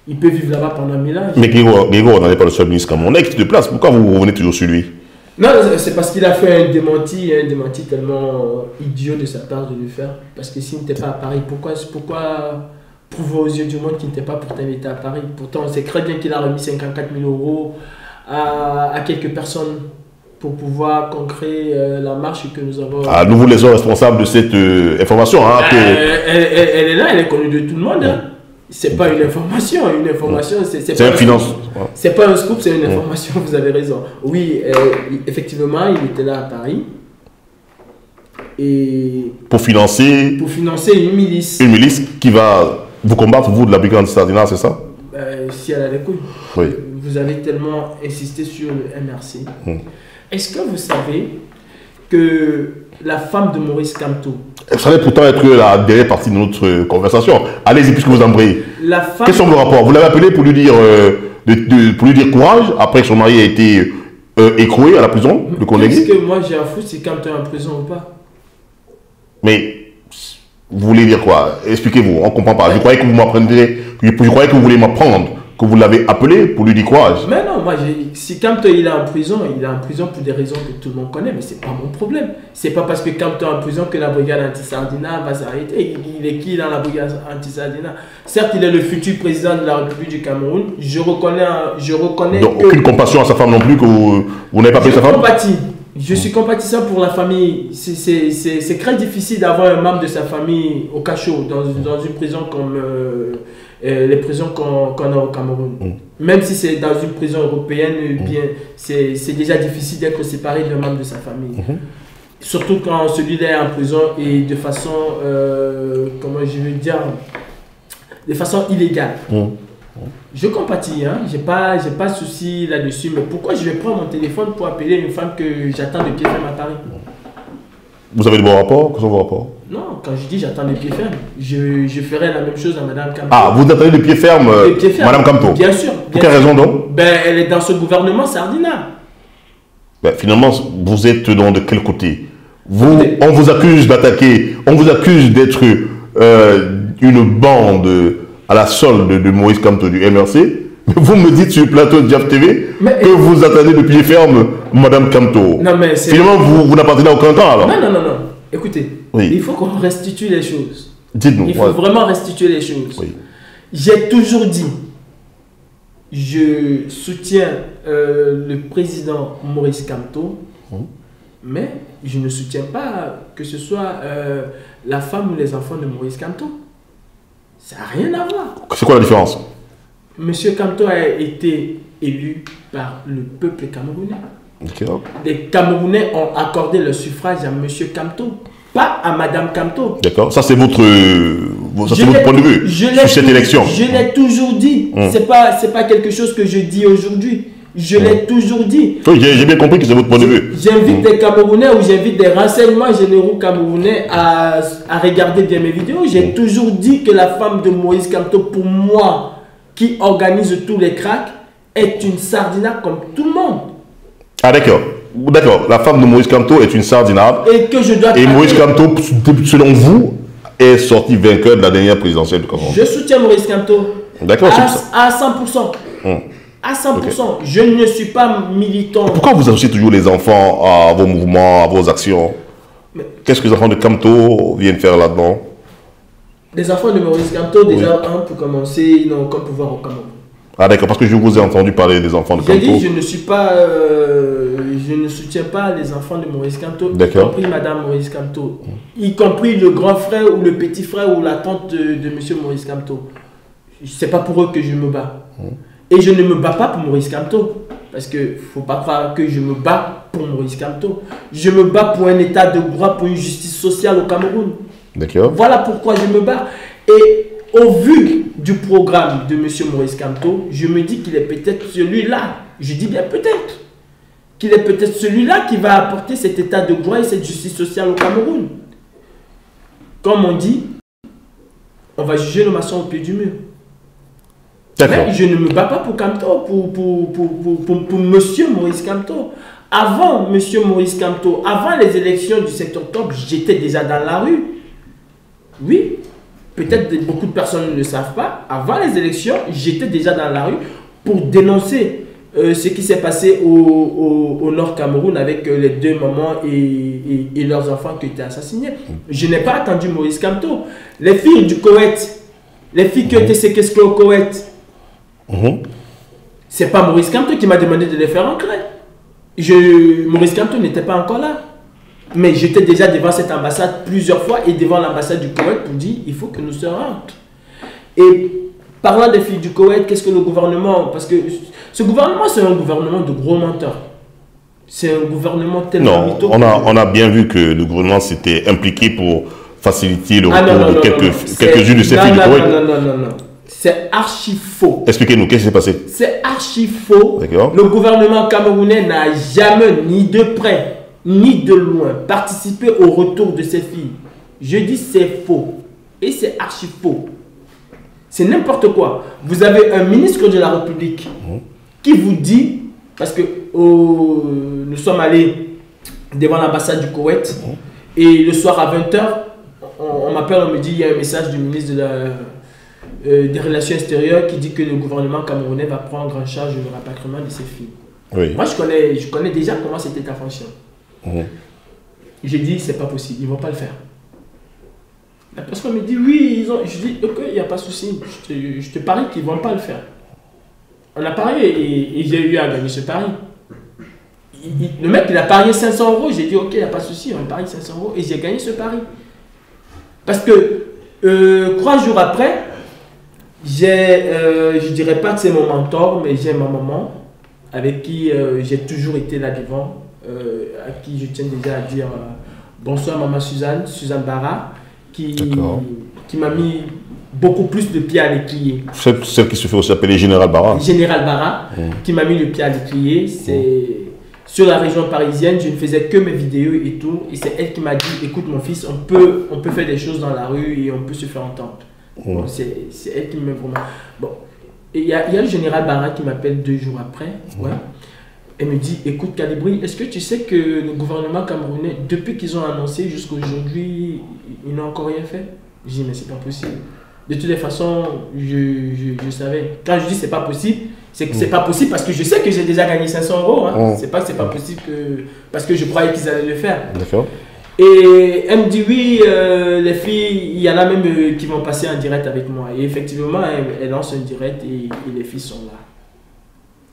il peut vivre là-bas pendant 1000 ans. Mais Grégoire n'est pas le seul ministre camerounais qui se déplace. Pourquoi vous revenez toujours sur lui? Non, c'est parce qu'il a fait un démenti tellement idiot de sa part de le faire. Parce que s'il n'était pas à Paris, pourquoi prouver aux yeux du monde qu'il n'était pas pourtant invité à Paris? Pourtant, on sait très bien qu'il a remis 54 000 € à quelques personnes pour pouvoir concrétiser la marche que nous avons. Ah, nous vous laissons responsables de cette information. Hein, elle est là, elle est connue de tout le monde. Hein. C'est pas une information. Une information, c'est un finance. C'est pas un scoop, c'est une information, vous avez raison. Oui, effectivement, il était là à Paris. Et pour financer une milice. Une milice qui va vous combattre, vous, de la brigade anti-Sardina, c'est ça? Si elle a les couilles. Oui. Vous avez tellement insisté sur le MRC. Est-ce que vous savez que la femme de Maurice Kamto... Ça va pourtant être la dernière partie de notre conversation. Allez-y, puisque vous embrayez. Quels sont vos rapports? Vous l'avez appelé pour lui dire, pour lui dire courage, après que son mari a été écroué à la prison de Conakry? Est-ce que moi j'ai un fou si Kamto est en prison ou pas? Mais vous voulez dire quoi? Expliquez-vous, on ne comprend pas. Je croyais que vous m'apprendrez, je croyais que vous voulez m'apprendre, que vous l'avez appelé pour lui dire courage. Mais non, moi, si Kamto il est en prison pour des raisons que tout le monde connaît, mais c'est pas mon problème. C'est pas parce que Kamto est en prison que la brigade anti-Sardina va s'arrêter. Il est qui dans la brigade anti-Sardina? Certes, il est le futur président de la République du Cameroun. Je reconnais donc, aucune compassion à sa femme non plus, que vous n'avez pas pris sa femme? Je suis compatissant pour la famille. C'est très difficile d'avoir un membre de sa famille au cachot, dans une prison comme les prisons qu'on a au Cameroun. Même si c'est dans une prison européenne, bien, c'est déjà difficile d'être séparé d'un membre de sa famille. Surtout quand celui-là est en prison et de façon, comment je veux dire, de façon illégale. Je compatis, hein? J'ai pas de souci là-dessus, mais pourquoi je vais prendre mon téléphone pour appeler une femme que j'attends de pied ferme à Paris? Vous avez de bons rapports? Quels sont vos rapports? Non, quand je dis j'attends de pied ferme, je ferai la même chose à Madame Kamto. Ah, vous attendez de pied ferme, Madame Kamto? Bien sûr. Pour quelle raison donc? Elle est dans ce gouvernement Sardina. Finalement, vous êtes de quel côté? On vous accuse d'attaquer, on vous accuse d'être une bande à la solde de Maurice Kamto du MRC. Mais vous me dites sur le plateau de Diaf TV que vous attendez de pied ferme Madame Kamto. Non, mais finalement, vous n'appartenez à aucun camp alors? Non. Écoutez, il faut qu'on restitue les choses. Dites-nous. Il faut vraiment restituer les choses. Oui. J'ai toujours dit, je soutiens le président Maurice Kamto, mais je ne soutiens pas que ce soit la femme ou les enfants de Maurice Kamto. Ça n'a rien à voir. C'est quoi la différence? Monsieur Kamto a été élu par le peuple camerounais. Les Camerounais ont accordé le suffrage à M. Kamto, pas à Mme Kamto. D'accord. Ça, c'est votre point de vue sur cette élection. Je l'ai toujours dit. C'est pas quelque chose que je dis aujourd'hui. Je l'ai toujours dit. Oui, j'ai bien compris que c'est votre point de vue. J'invite des Camerounais ou j'invite des renseignements généraux camerounais à regarder bien mes vidéos. J'ai toujours dit que la femme de Moïse Kamto, pour moi, qui organise tous les cracks, est une sardinade comme tout le monde. Ah d'accord. D'accord. La femme de Moïse Kamto est une sardinade. Et que je dois... Et Moïse Kamto, selon vous, est sorti vainqueur de la dernière présidentielle du Cameroun. Je soutiens Moïse Kamto. D'accord, à 100%. À 100%. Okay. Je ne suis pas militant. Pourquoi vous associez toujours les enfants à vos mouvements, à vos actions? Qu'est-ce que les enfants de Kamto viennent faire là-dedans? Les enfants de Maurice Kamto, déjà, pour commencer, ils n'ont aucun pouvoir au Cameroun. Ah d'accord, parce que je vous ai entendu parler des enfants de Kamto. J'ai dit, je ne soutiens pas les enfants de Maurice Kamto, y compris Madame Maurice Kamto, y compris le grand frère ou le petit frère ou la tante de Monsieur Maurice Kamto. C'est pas pour eux que je me bats. Et je ne me bats pas pour Maurice Kamto. Parce qu'il ne faut pas croire que je me bats pour Maurice Kamto. Je me bats pour un état de droit, pour une justice sociale au Cameroun. D'accord. Voilà pourquoi je me bats. Et au vu du programme de M. Maurice Kamto, je me dis qu'il est peut-être celui-là. Je dis bien peut-être. Qu'il est peut-être celui-là qui va apporter cet état de droit et cette justice sociale au Cameroun. Comme on dit, on va juger le maçon au pied du mur. Mais je ne me bats pas pour Kamto, pour M. Maurice Kamto. Avant M. Maurice Kamto, avant les élections du 7 octobre, j'étais déjà dans la rue. Oui, peut-être beaucoup de personnes ne le savent pas. Avant les élections, j'étais déjà dans la rue pour dénoncer ce qui s'est passé au Nord Cameroun avec les deux mamans et leurs enfants qui ont été assassinés. Je n'ai pas attendu Maurice Kamto. Les filles du Koweït, les filles qui ont été séquestrées au Koweït, c'est pas Maurice Kamto qui m'a demandé de les faire entrer. Maurice Kamto n'était pas encore là. Mais j'étais déjà devant cette ambassade plusieurs fois et devant l'ambassade du Koweït pour dire il faut que nous se rentrent. Et parlant des filles du Koweït, qu'est-ce que le gouvernement... Parce que ce gouvernement, c'est un gouvernement de gros menteurs. C'est un gouvernement tellement mytho. On a bien vu que le gouvernement s'était impliqué pour faciliter le retour de quelques-unes de ces filles du Koweït. Non. C'est archi faux. Expliquez-nous, qu'est-ce qui s'est passé? C'est archi faux. Le gouvernement camerounais n'a jamais, ni de près, ni de loin, participé au retour de ces filles. Je dis c'est faux. Et c'est archi faux. C'est n'importe quoi. Vous avez un ministre de la République qui vous dit, parce que nous sommes allés devant l'ambassade du Koweït, et le soir à 20 h, on m'appelle, on me dit, il y a un message du ministre des Relations extérieures qui dit que le gouvernement camerounais va prendre en charge le rapatriement de ces filles. Oui. Moi, je connais déjà comment c'était ta fonction. J'ai dit, c'est pas possible, ils ne vont pas le faire. La personne me dit, oui, je dis, ok, il n'y a pas de souci, je te parie qu'ils ne vont pas le faire. On a parié et j'ai eu à gagner ce pari. Le mec, il a parié 500 €, j'ai dit, ok, il n'y a pas de souci, on parie 500 € et j'ai gagné ce pari. Parce que 3 jours après, je dirais pas que c'est mon mentor, mais j'ai ma maman, avec qui j'ai toujours été là devant, à qui je tiens déjà à dire bonsoir maman Suzanne Barra, qui m'a mis beaucoup plus de pied à l'étrier. Celle qui se fait aussi appeler Général Barra. Général Barra, qui m'a mis le pied à l'étrier. C'est sur la région parisienne, je ne faisais que mes vidéos et tout. Et c'est elle qui m'a dit, écoute mon fils, on peut faire des choses dans la rue et on peut se faire entendre. Bon, c'est elle qui me met vraiment... Bon. Et il y a le général Barra qui m'appelle 2 jours après. Elle me dit, écoute Calibri, est-ce que tu sais que le gouvernement camerounais, depuis qu'ils ont annoncé jusqu'à aujourd'hui, ils n'ont encore rien fait? Je dis, mais c'est pas possible. De toutes les façons, je savais. Quand je dis c'est pas possible, c'est que c'est pas possible parce que je sais que j'ai déjà gagné 500 €. Hein. C'est pas possible parce que je croyais qu'ils allaient le faire. D'accord. Et elle me dit oui, les filles, il y en a même qui vont passer en direct avec moi. Et effectivement, elle lance un direct et les filles sont là.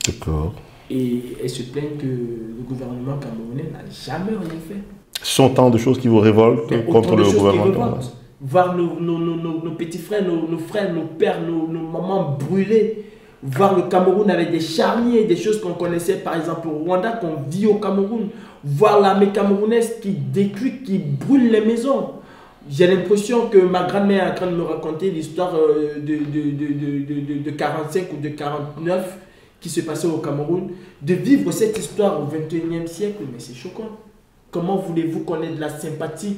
D'accord. Et elle se plaint que le gouvernement camerounais n'a jamais rien fait. Ce sont tant de choses qui vous révoltent contre le gouvernement. Voir nos petits frères, nos frères, nos pères, nos mamans brûlés voir le Cameroun avec des charniers, des choses qu'on connaissait par exemple au Rwanda, qu'on vit au Cameroun, voir l'armée camerounaise qui détruit, qui brûle les maisons. J'ai l'impression que ma grand-mère est en train de me raconter l'histoire de 45 ou de 49 qui se passait au Cameroun, de vivre cette histoire au 21e siècle, mais c'est choquant. Comment voulez-vous qu'on ait de la sympathie,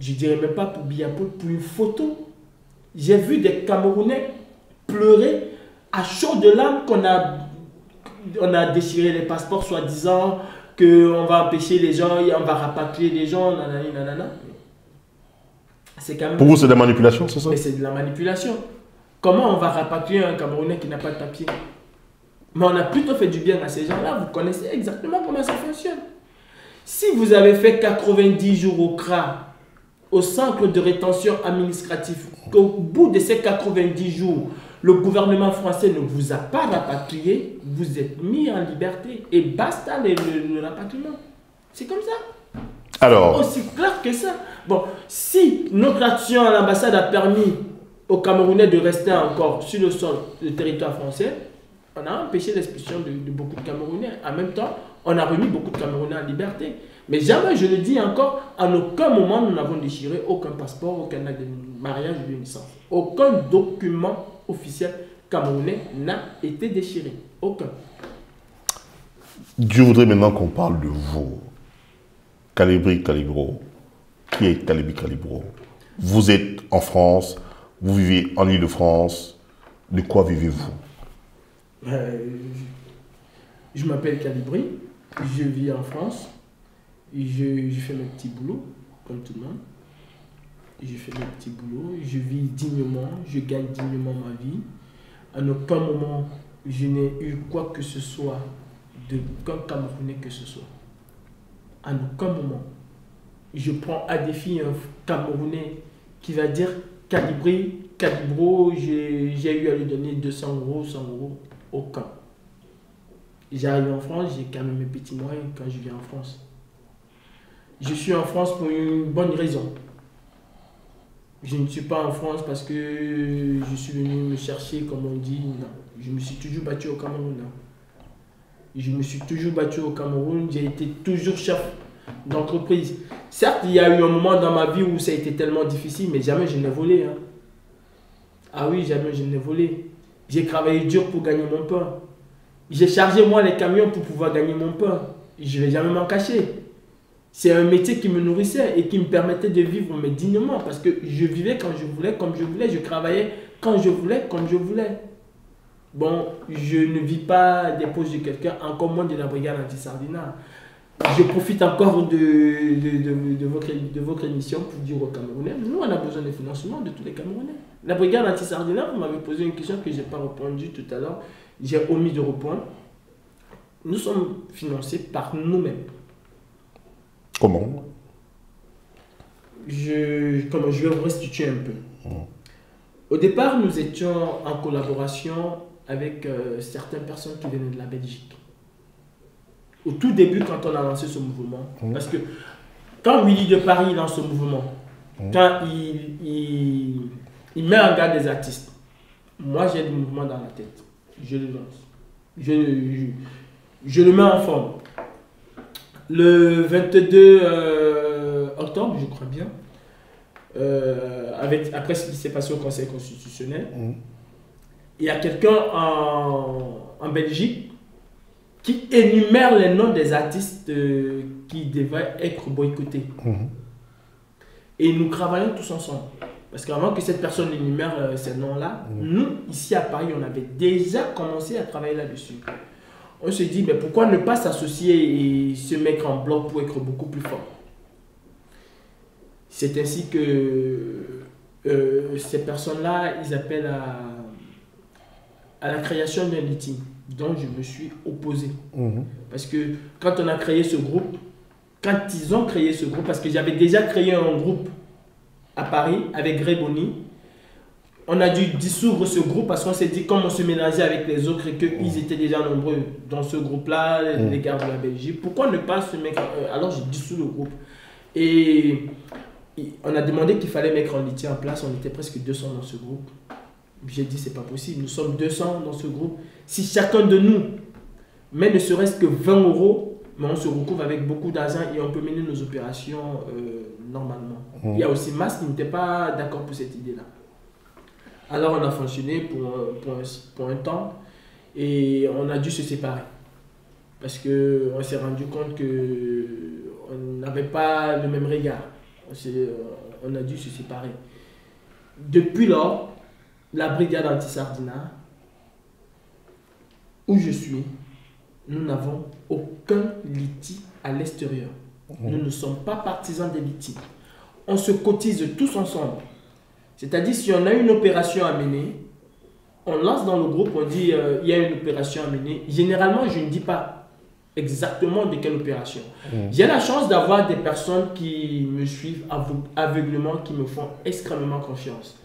je ne dirais même pas pour Biapoul, pour une photo? J'ai vu des Camerounais pleurer à chaud de larmes on a déchiré les passeports soi-disant, qu'on va empêcher les gens, on va rapatrier les gens, nanani, nanana. Quand même... Pour vous, c'est de la manipulation, c'est ça? Mais c'est de la manipulation. Comment on va rapatrier un Camerounais qui n'a pas de papier? Mais on a plutôt fait du bien à ces gens-là. Vous connaissez exactement comment ça fonctionne. Si vous avez fait 90 jours au CRA, au centre de rétention administratif, qu'au bout de ces 90 jours, le gouvernement français ne vous a pas rapatrié, vous êtes mis en liberté. Et basta le rapatriement. C'est comme ça. Alors, aussi clair que ça. Bon, si notre action à l'ambassade a permis aux Camerounais de rester encore sur le sol du territoire français, on a empêché l'expulsion de beaucoup de Camerounais. En même temps, on a remis beaucoup de Camerounais en liberté. Mais jamais, je le dis encore, en aucun moment nous n'avons déchiré aucun passeport, aucun acte de mariage ou de naissance. Aucun document officiel camerounais n'a été déchiré. Aucun. Je voudrais maintenant qu'on parle de vous. Kalibri Kalibro. Qui est Kalibri Kalibro? Vous êtes en France, vous vivez en Île-de-France. De quoi vivez-vous? Je m'appelle Kalibri, je vis en France, je fais mes petits boulots, comme tout le monde. Je fais mes petits boulots, je vis dignement, je gagne dignement ma vie. En aucun moment, je n'ai eu quoi que ce soit qu'un Camerounais que ce soit. En aucun moment. Je prends à défi un Camerounais qui va dire Kalibri, Kalibro, j'ai eu à lui donner 200 €, 100 €. Aucun. J'arrive en France, j'ai quand même mes petits moyens quand je viens en France. Je suis en France pour une bonne raison. Je ne suis pas en France parce que je suis venu me chercher, comme on dit. Non. Je me suis toujours battu au Cameroun. Non. Je me suis toujours battu au Cameroun. J'ai été toujours chef d'entreprise. Certes, il y a eu un moment dans ma vie où ça a été tellement difficile, mais jamais je n'ai volé. Hein. Ah oui, jamais je n'ai volé. J'ai travaillé dur pour gagner mon pain. J'ai chargé moi les camions pour pouvoir gagner mon pain. Je ne vais jamais m'en cacher. C'est un métier qui me nourrissait et qui me permettait de vivre mais dignement parce que je vivais quand je voulais, comme je voulais. Je travaillais quand je voulais, comme je voulais. Bon, je ne vis pas des poches de quelqu'un, encore moins de la brigade anti-Sardinat. Je profite encore de votre émission pour dire aux Camerounais, nous on a besoin de financement de tous les Camerounais. La brigade anti-Sardinat, vous m'avez posé une question que je n'ai pas répondu tout à l'heure. J'ai omis de répondre. Nous sommes financés par nous-mêmes. Comment? Je vais vous restituer un peu. Au départ, nous étions en collaboration avec certaines personnes qui venaient de la Belgique. Au tout début, quand on a lancé ce mouvement, parce que quand Willy de Paris lance ce mouvement, quand il met en garde des artistes, moi j'ai le mouvement dans la tête. Je le lance. Je le mets en forme. Le 22 octobre, je crois bien, après ce qui s'est passé au Conseil constitutionnel, il y a quelqu'un en Belgique qui énumère les noms des artistes qui devaient être boycottés. Et nous travaillons tous ensemble. Parce qu'avant que cette personne énumère ces noms-là, nous, ici à Paris, on avait déjà commencé à travailler là-dessus. On se dit, mais pourquoi ne pas s'associer et se mettre en bloc pour être beaucoup plus fort? C'est ainsi que ces personnes-là, ils appellent à la création d'un meeting, dont je me suis opposé. Parce que quand on a créé ce groupe, quand ils ont créé ce groupe, parce que j'avais déjà créé un groupe à Paris avec Grey Bonny, on a dû dissoudre ce groupe parce qu'on s'est dit, comme on se mélangeait avec les autres et qu'ils étaient déjà nombreux dans ce groupe-là, les gars de la Belgique, pourquoi ne pas se mettre... Alors j'ai dissous le groupe. Et on a demandé qu'il fallait mettre un litier en place, on était presque 200 dans ce groupe. J'ai dit, c'est pas possible. Nous sommes 200 dans ce groupe. Si chacun de nous met ne serait-ce que 20 euros, mais on se retrouve avec beaucoup d'argent et on peut mener nos opérations normalement. Il y a aussi Mas qui n'était pas d'accord pour cette idée-là. Alors on a fonctionné pour un temps et on a dû se séparer. Parce qu'on s'est rendu compte qu'on n'avait pas le même regard. On a dû se séparer. Depuis lors, la brigade anti-Sardina, où je suis, nous n'avons aucun litige à l'extérieur. Nous ne sommes pas partisans des litiges. On se cotise tous ensemble. C'est-à-dire, si on a une opération à mener, on lance dans le groupe, on dit il y a une opération à mener. Généralement, je ne dis pas exactement de quelle opération. J'ai la chance d'avoir des personnes qui me suivent aveuglément, qui me font extrêmement confiance.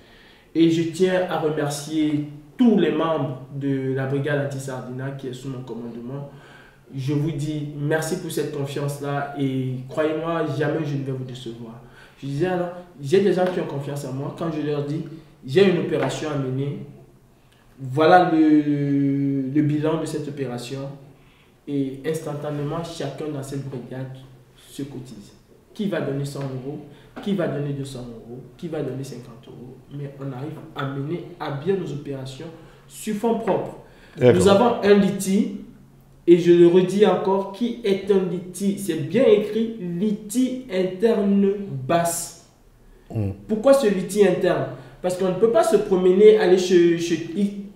Et je tiens à remercier tous les membres de la brigade anti-Sardina qui est sous mon commandement. Je vous dis merci pour cette confiance-là et croyez-moi, jamais je ne vais vous décevoir. Je disais alors, j'ai des gens qui ont confiance en moi. Quand je leur dis, j'ai une opération à mener, voilà le bilan de cette opération. Et instantanément, chacun dans cette brigade se cotise. Qui va donner 100 euros, qui va donner 200 euros, qui va donner 50 euros. Mais on arrive à mener à bien nos opérations sur fonds propres. Nous avons un litige, et je le redis encore, qui est un litige. C'est bien écrit, litige interne basse. Pourquoi ce litige interne? Parce qu'on ne peut pas se promener, aller chez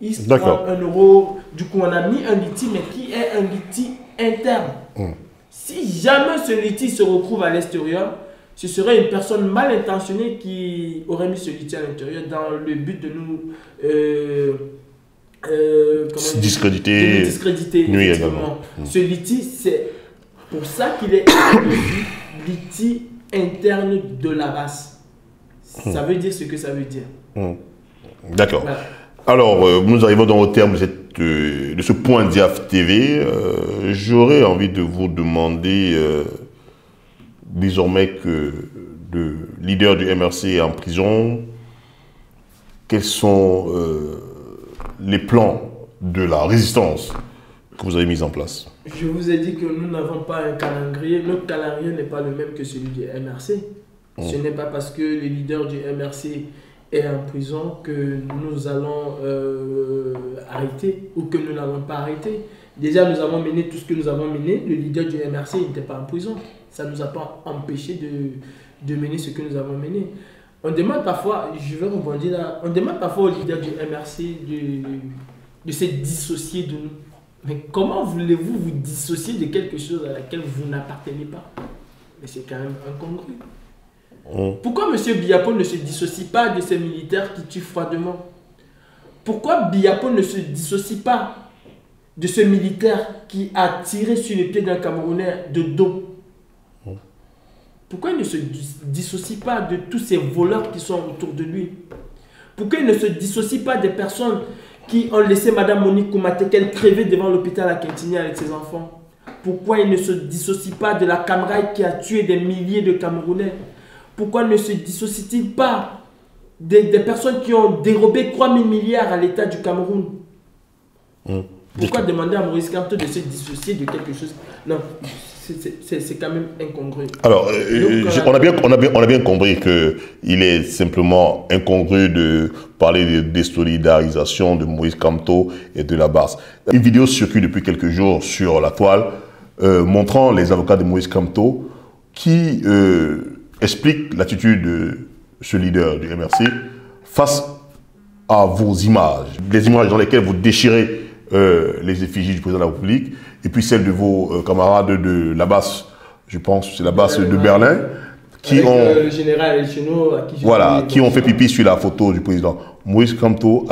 X, prendre 1 euro. Du coup, on a mis un litige, mais qui est un litige interne. Si jamais ce litige se retrouve à l'extérieur, ce serait une personne mal intentionnée qui aurait mis ce litige à l'intérieur dans le but de nous discréditer. Effectivement. Ce litige, c'est pour ça qu'il est litige interne de la base. Ça veut dire ce que ça veut dire. D'accord. Voilà. Alors, nous arrivons dans au terme de ce point DIAF TV. J'aurais envie de vous demander, désormais que le leader du MRC est en prison, quels sont les plans de la résistance que vous avez mis en place? Je vous ai dit que nous n'avons pas un calendrier. Notre calendrier n'est pas le même que celui du MRC. Ce n'est pas parce que le leader du MRC est en prison que nous allons arrêter ou que nous n'allons pas arrêter. Déjà, nous avons mené tout ce que nous avons mené. Le leader du MRC n'était pas en prison. Ça ne nous a pas empêché de mener ce que nous avons mené. On demande parfois, je vais rebondir là, on demande parfois au leader du MRC de se dissocier de nous. Mais comment voulez-vous vous dissocier de quelque chose à laquelle vous n'appartenez pas? Mais c'est quand même incongru. Pourquoi M. Biapo ne se dissocie pas de ces militaires qui tuent froidement? Pourquoi Biapo ne se dissocie pas de ce militaire qui a tiré sur les pieds d'un Camerounais de dos? Pourquoi il ne se dissocie pas de tous ces voleurs qui sont autour de lui? Pourquoi il ne se dissocie pas des personnes qui ont laissé Mme Monique Koumaté qu'elle crevait devant l'hôpital à Quintigny avec ses enfants? Pourquoi il ne se dissocie pas de la Camraille qui a tué des milliers de Camerounais? Pourquoi ne se dissocie-t-il pas des personnes qui ont dérobé 3 000 milliards à l'État du Cameroun? Pourquoi demander à Maurice Kamto de se dissocier de quelque chose? Non, c'est quand même incongru. Alors, on a bien compris qu'il est simplement incongru de parler de désolidarisation de Maurice Kamto et de la BARS. Une vidéo circule depuis quelques jours sur la toile montrant les avocats de Maurice Kamto qui expliquent l'attitude de ce leader du MRC face à vos images. Des images dans lesquelles vous déchirez les effigies du président de la République et puis celles de vos camarades de la BAS, je pense, c'est la BAS de Berlin, qui ont le général Elcheno, qui ont fait pipi sur la photo du président. Maurice Kamto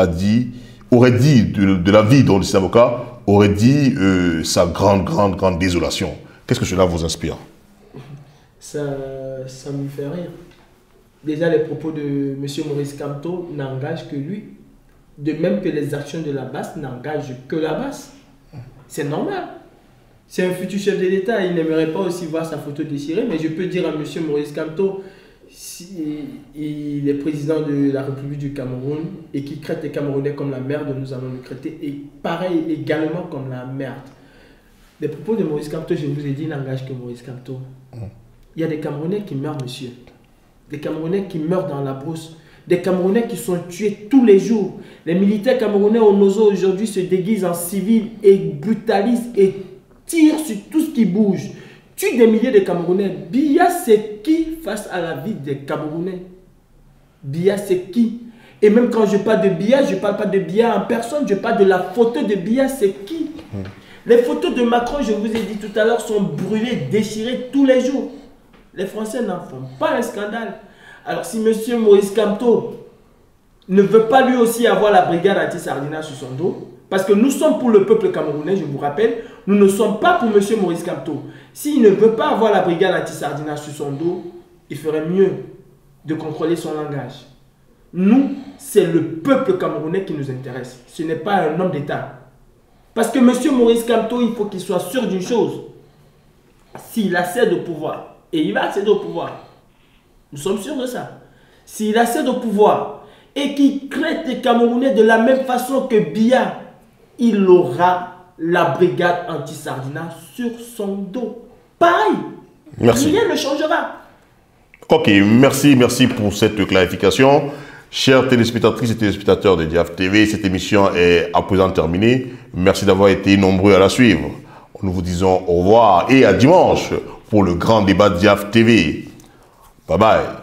aurait dit de la vie de ses avocats, aurait dit sa grande désolation. Qu'est-ce que cela vous inspire? Ça me fait rire. Déjà, les propos de M. Maurice Kamto n'engagent que lui. De même que les actions de la BAS n'engagent que la BAS. C'est normal. C'est un futur chef de l'État. Il n'aimerait pas aussi voir sa photo déchirée. Mais je peux dire à M. Maurice Kamto, il est président de la République du Cameroun et qui traite les Camerounais comme la merde, nous allons le traiter et pareil également comme la merde. Les propos de Maurice Kamto, je vous ai dit, n'engagent que Maurice Kamto. Il y a des Camerounais qui meurent, monsieur. Des Camerounais qui meurent dans la brousse. Des Camerounais qui sont tués tous les jours. Les militaires camerounais au Nozo aujourd'hui se déguisent en civils et brutalisent et tirent sur tout ce qui bouge. Tuent des milliers de Camerounais. Biya, c'est qui face à la vie des Camerounais? Biya, c'est qui? Et même quand je parle de Biya, je ne parle pas de Biya en personne, je parle de la photo de Biya, c'est qui? Les photos de Macron, je vous ai dit tout à l'heure, sont brûlées, déchirées tous les jours. Les Français n'en font pas un scandale. Alors si M. Maurice Kamto ne veut pas lui aussi avoir la brigade anti-Sardina sur son dos, parce que nous sommes pour le peuple camerounais, je vous rappelle, nous ne sommes pas pour M. Maurice Kamto. S'il ne veut pas avoir la brigade anti-Sardina sur son dos, il ferait mieux de contrôler son langage. Nous, c'est le peuple camerounais qui nous intéresse. Ce n'est pas un homme d'État. Parce que M. Maurice Kamto, il faut qu'il soit sûr d'une chose. S'il accède au pouvoir, et il va accéder au pouvoir, nous sommes sûrs de ça. S'il accède au pouvoir et qu'il traite les Camerounais de la même façon que Biya, il aura la brigade anti-Sardina sur son dos. Pareil. Merci. Rien ne changera. Ok, merci pour cette clarification. Chers téléspectatrices et téléspectateurs de Diaf TV, cette émission est à présent terminée. Merci d'avoir été nombreux à la suivre. Nous vous disons au revoir et à dimanche pour le grand débat Diaf TV. Bye bye.